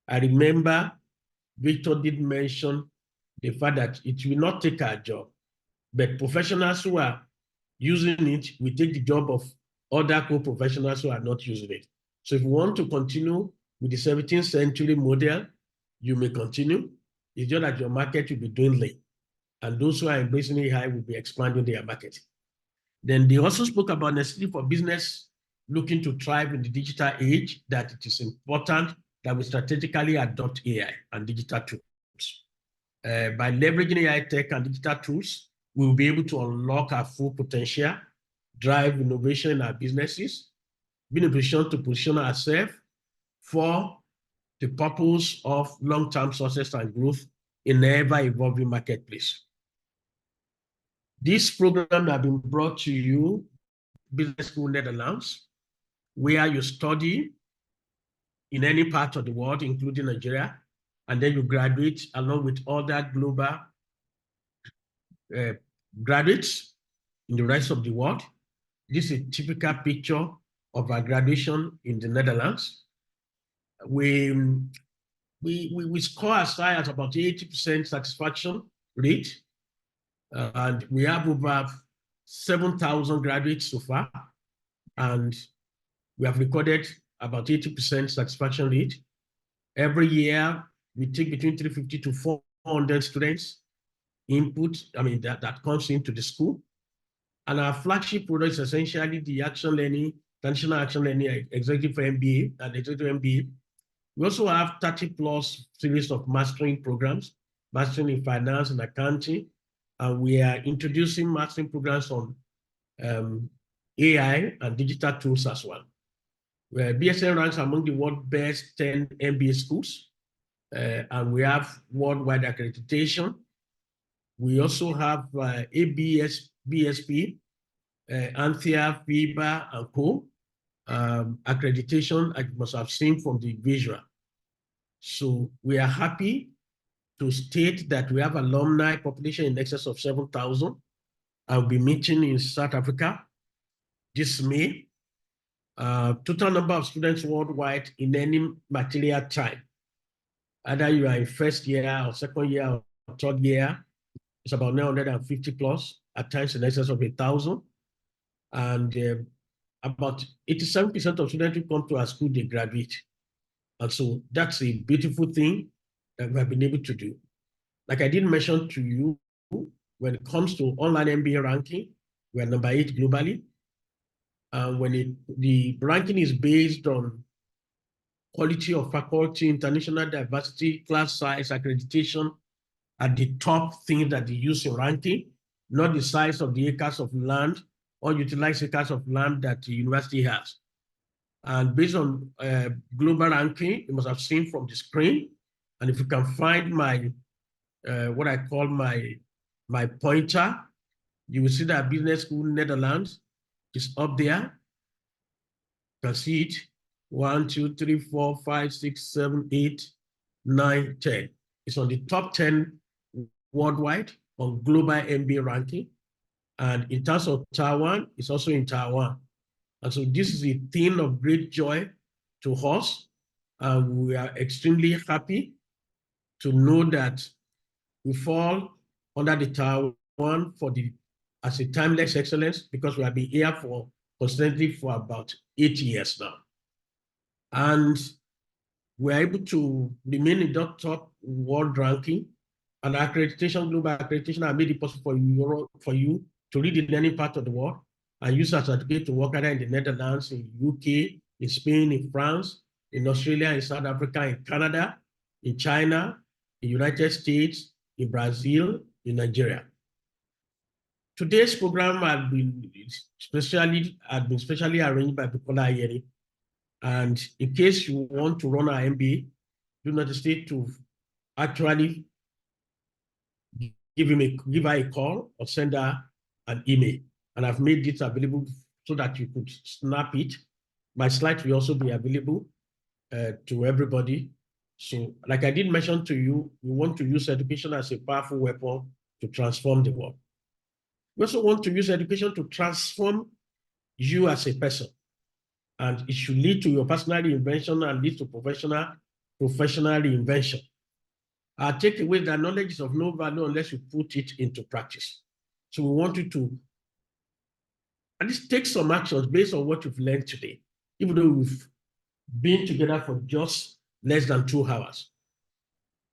I remember Victor did mention the fact that it will not take our job, but professionals who are using it will take the job of other co-professionals who are not using it. So if you want to continue with the 17th century model, you may continue. It's just that your market will be dwindling. And those who are embracing AI will be expanding their market. Then they also spoke about necessity for business looking to thrive in the digital age, that it is important that we strategically adopt AI and digital tools. By leveraging AI tech and digital tools, we will be able to unlock our full potential, drive innovation in our businesses, be in a position to position ourselves for the purpose of long-term success and growth in an ever-evolving marketplace. This program has been brought to you, Business School Netherlands, where you study in any part of the world, including Nigeria, and then you graduate along with other global graduates in the rest of the world. This is a typical picture of our graduation in the Netherlands. We score as high as about 80% satisfaction rate, and we have over 7,000 graduates so far, and we have recorded about 80% satisfaction rate. Every year, we take between 350 to 400 students input, that comes into the school. And our flagship product is essentially the Action Learning, Traditional Action Learning Executive MBA and Executive MBA. We also have 30+ series of mastering programs, mastering in finance and accounting, and we are introducing mastering programs on AI and digital tools as well. Where BSN ranks among the world's best 10 MBA schools, and we have worldwide accreditation. We also have ABS, BSP, Anthea, FIBA, and Co. Accreditation, I must have seen from the visual. So we are happy to state that we have alumni population in excess of 7,000. I'll be meeting in South Africa this May. Total number of students worldwide in any material time. Either you are in first year or second year or third year, it's about 950+, at times in excess of 1,000. And about 87% of students who come to our school, they graduate. And so that's a beautiful thing that we have been able to do. Like I did mention to you, when it comes to online MBA ranking, we're number 8 globally. When the ranking is based on quality of faculty, international diversity, class size, accreditation, are the top things that they use in ranking, not the size of the acres of land or utilized acres of land that the university has. And based on global ranking, you must have seen from the screen. And if you can find my, what I call my pointer, you will see that Business School Netherlands is up there. You can see it. 1, 2, 3, 4, 5, 6, 7, 8, 9, 10. It's on the top 10 worldwide on global MBA ranking. And in terms of Taiwan, it's also in Taiwan. And so this is a thing of great joy to us. We are extremely happy to know that we fall under the Taiwan as a timeless excellence, because we have been here constantly for about 8 years now. And we're able to remain in the top world ranking, and accreditation, global accreditation, have made it possible for you to read in any part of the world and use as a certificate to work either in the Netherlands, in UK, in Spain, in France, in Australia, in South Africa, in Canada, in China, in United States, in Brazil, in Nigeria. Today's program has been specially arranged by Bukola Ayeri. And in case you want to run our MBA, do not hesitate to actually give her a call or send her an email. And I've made this available so that you could snap it. My slides will also be available to everybody. So like I did mention to you, we want to use education as a powerful weapon to transform the world. We also want to use education to transform you as a person. And it should lead to your personal reinvention and lead to professional reinvention. Our takeaway that knowledge is of no value unless you put it into practice. So we want you to at least take some actions based on what you've learned today, even though we've been together for just less than 2 hours.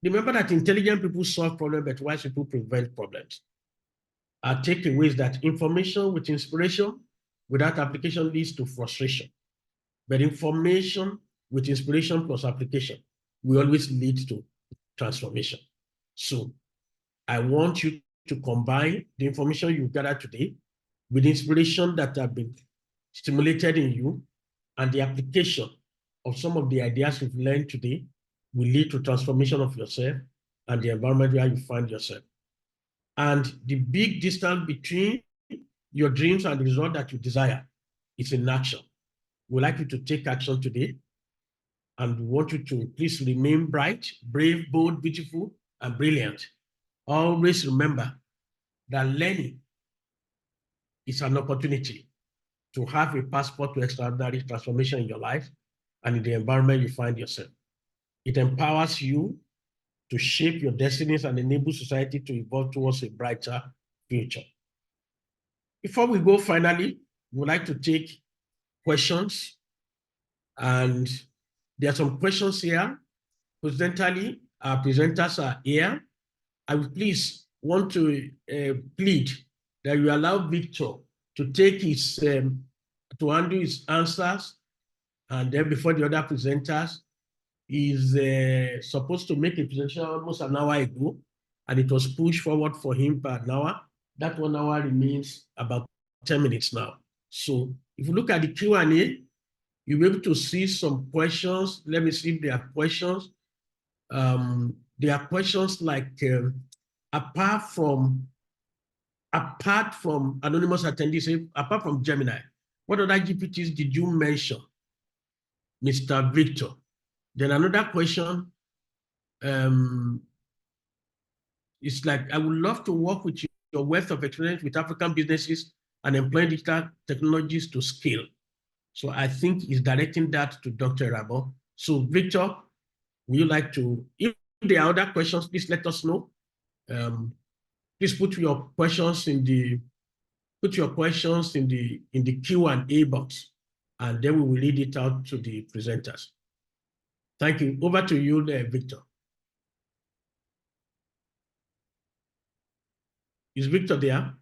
Remember that intelligent people solve problems, but wise people prevent problems. Our takeaway is that information with inspiration without application leads to frustration. But information with inspiration plus application will always lead to transformation. So I want you to combine the information you gathered today with inspiration that have been stimulated in you, and the application of some of the ideas you've learned today will lead to transformation of yourself and the environment where you find yourself. And the big distance between your dreams and the result that you desire is in action. We'd like you to take action today, and we want you to please remain bright, brave, bold, beautiful, and brilliant. Always remember that learning it's an opportunity to have a passport to extraordinary transformation in your life and in the environment you find yourself. It empowers you to shape your destinies and enable society to evolve towards a brighter future. Before we go, finally, we would like to take questions. And there are some questions here. Coincidentally, our presenters are here. I would please want to plead that you allow Victor to take his, to handle his answers. And then before the other presenters, he's supposed to make a presentation almost an hour ago, and it was pushed forward for him by an hour. That 1 hour remains about 10 minutes now. So if you look at the Q&A, you'll be able to see some questions. Let me see if there are questions. There are questions like, apart from anonymous attendees, apart from Gemini, what other GPTs did you mention, Mr. Victor? Then another question is like, I would love to work with your wealth of experience with African businesses and employing digital technologies to scale. So I think he's directing that to Dr. Irabor. So Victor, would you like to, if there are other questions, please let us know. Please put your questions in the Q&A box, and then we will read it out to the presenters. Thank you. Over to you, Victor. Is Victor there?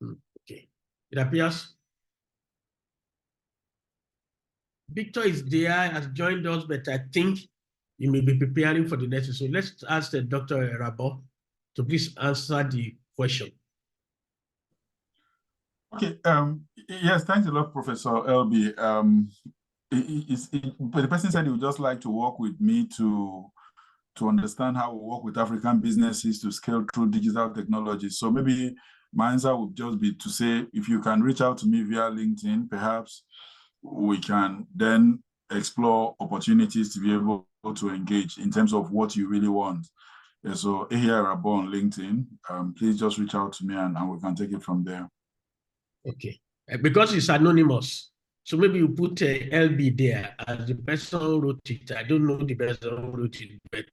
Okay. It appears Victor is there, has joined us, but I think he may be preparing for the next. So let's ask Dr. Irabor to please answer the question. Okay. Yes, thanks a lot, Professor LB. But the person said he would just like to work with me to understand how we work with African businesses to scale through digital technology. So maybe my answer would just be to say, if you can reach out to me via LinkedIn, perhaps we can then explore opportunities to be able to engage in terms of what you really want. Yeah, so Ehia Irabor on LinkedIn, please just reach out to me and we can take it from there. Okay. Because it's anonymous, so maybe you put LB there as the person who wrote it. I don't know the person who wrote it, but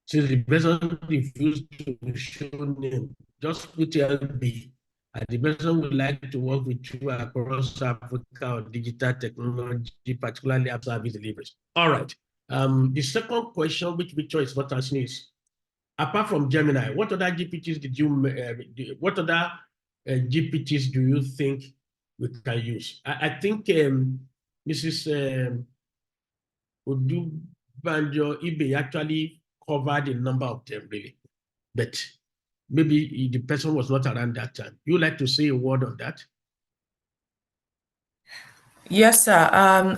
since the person refused to show name, just put LB. And the person would like to work with you across Africa on digital technology, particularly app service deliveries. All right. The second question, which Victor is not answering, is, apart from Gemini, what other GPTs did you, what other GPTs do you think we can use? I think Mrs. Odubanjo Ibe actually covered a number of them, really, but maybe the person was not around that time. You like to say a word on that? Yes, sir.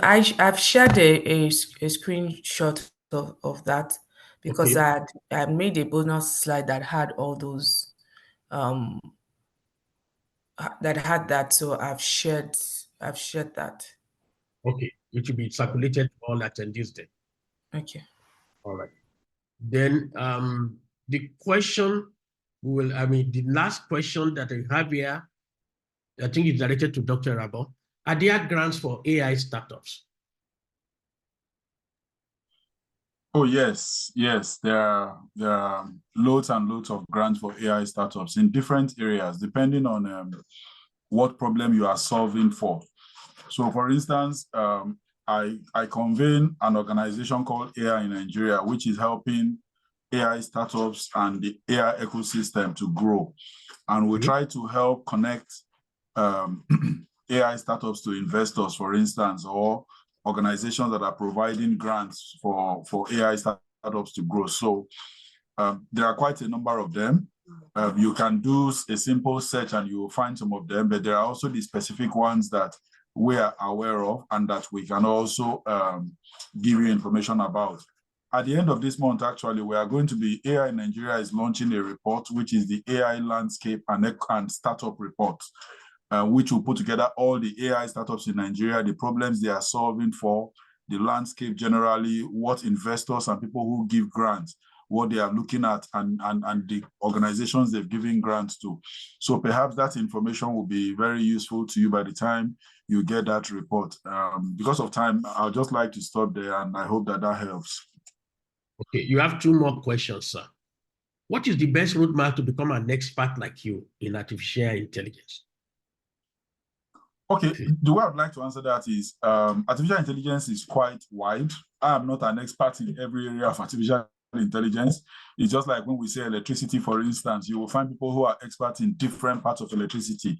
I've shared a screenshot of that because Okay. I made a bonus slide that had all those that had that. So I've shared that. Okay, it should be circulated to all attendees then. Okay. All right. Then the question the last question that I have here, I think is directed to Dr. Irabor. Are there grants for AI startups? Oh, yes. There are loads and loads of grants for AI startups in different areas, depending on what problem you are solving for. So, for instance, I convene an organization called AI in Nigeria, which is helping AI startups and the AI ecosystem to grow. And we try to help connect AI startups to investors, for instance, or organizations that are providing grants for AI startups to grow. So there are quite a number of them. You can do a simple search and you will find some of them, but there are also the specific ones that we are aware of and that we can also give you information about. At the end of this month, actually, we are going to be, AI in Nigeria is launching a report, which is the AI landscape and startup report, which will put together all the AI startups in Nigeria, the problems they are solving for, the landscape generally, what investors and people who give grants, what they are looking at, and the organizations they've given grants to. So perhaps that information will be very useful to you by the time you get that report. Because of time, I'll just like to stop there, and I hope that helps. Okay, you have 2 more questions, sir. What is the best roadmap to become an expert like you in artificial intelligence? Okay, the way I'd like to answer that is artificial intelligence is quite wide. I am not an expert in every area of artificial intelligence. It's just like when we say electricity, for instance, you will find people who are experts in different parts of electricity,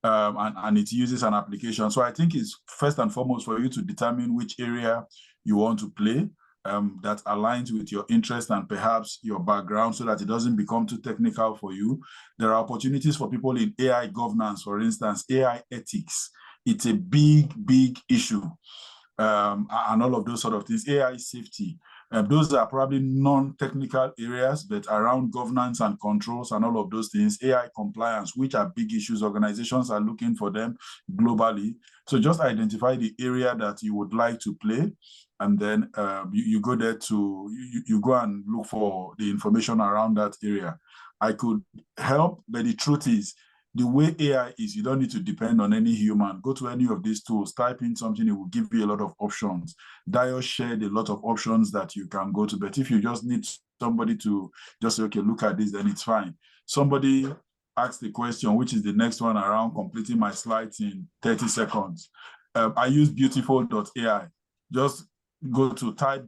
and it uses an application. So I think it's first and foremost for you to determine which area you want to play, that aligns with your interest and perhaps your background, so that it doesn't become too technical for you. There are opportunities for people in AI governance, for instance, AI ethics. It's a big, big issue, and all of those sort of things. AI safety. Those are probably non-technical areas, but around governance and controls and all of those things. AI compliance, which are big issues. Organizations are looking for them globally. So just identify the area that you would like to play, and then you go there you go and look for the information around that area. I could help, but the truth is, the way AI is, you don't need to depend on any human. Go to any of these tools, type in something, it will give you a lot of options. Dio shared a lot of options that you can go to, but if you just need somebody to just say, okay, look at this, then it's fine. Somebody asked the question, which is the next one, around completing my slides in 30 seconds. I use beautiful.ai. Just go to type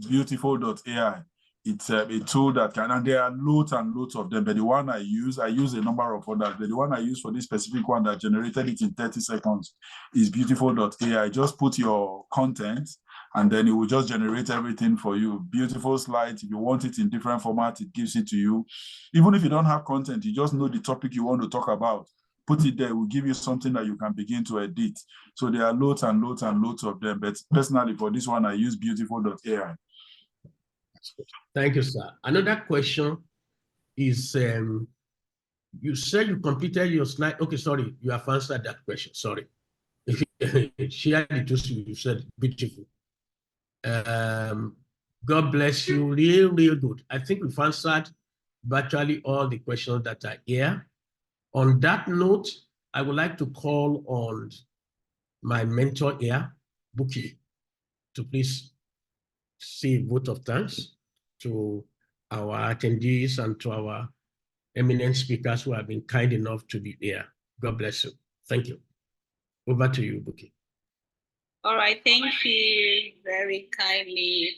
beautiful.ai. It's a tool that can, and there are loads and loads of them, but the one I use a number of others, but the one I use for this specific one that generated it in 30 seconds is beautiful.ai. Just put your content, and then it will just generate everything for you. Beautiful slides. If you want it in different formats, it gives it to you. Even if you don't have content, you just know the topic you want to talk about. Put it there, it will give you something that you can begin to edit. So there are loads and loads and loads of them, but personally for this one, I use beautiful.ai. Thank you, sir. Another question is, you said you completed your slide. Okay, sorry, you have answered that question. Sorry. Share the tools you said, beautiful. God bless you, real good. I think we've answered virtually all the questions that are here. On that note, I would like to call on my mentor here, Buki, to please say a vote of thanks to our attendees and to our eminent speakers who have been kind enough to be here. God bless you. Thank you. Over to you, Buki. All right, thank you very kindly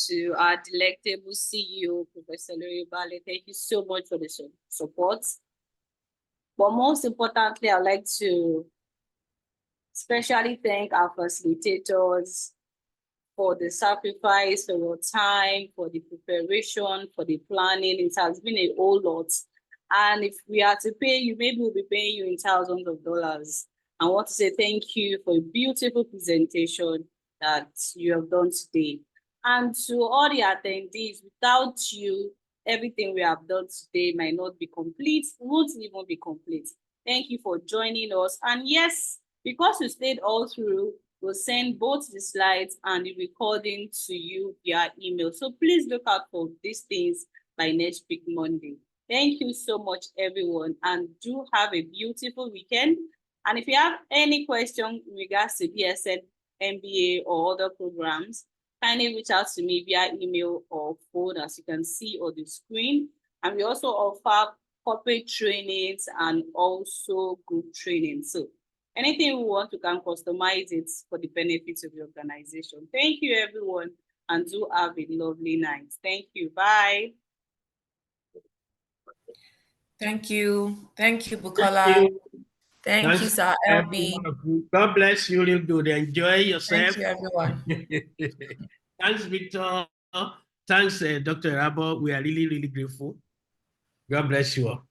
to our delectable CEO, Professor Lori Bale. Thank you so much for the support. But most importantly, I'd like to especially thank our facilitators for the sacrifice, for your time, for the preparation, for the planning. It has been a whole lot. And if we are to pay you, maybe we'll be paying you in thousands of dollars. I want to say thank you for a beautiful presentation that you have done today. And to all the attendees, without you, everything we have done today might not be complete, won't even be complete. Thank you for joining us. And yes, because you stayed all through, we'll send both the slides and the recording to you via email. So please look out for these things by next week, Monday. Thank you so much, everyone, and do have a beautiful weekend. And if you have any question in regards to BSN, MBA, or other programs, kindly reach out to me via email or phone, as you can see on the screen. And we also offer corporate trainings and also group training. So anything we want, we can customize it for the benefits of the organization. Thank you, everyone, and do have a lovely night. Thank you. Bye. Thank you. Thank you, Bukola. Thank you, Sir LB. God bless you, real good. Enjoy yourself. Thank you, everyone. Thanks, Victor. Thanks, Dr. Rabo. We are really, really grateful. God bless you all.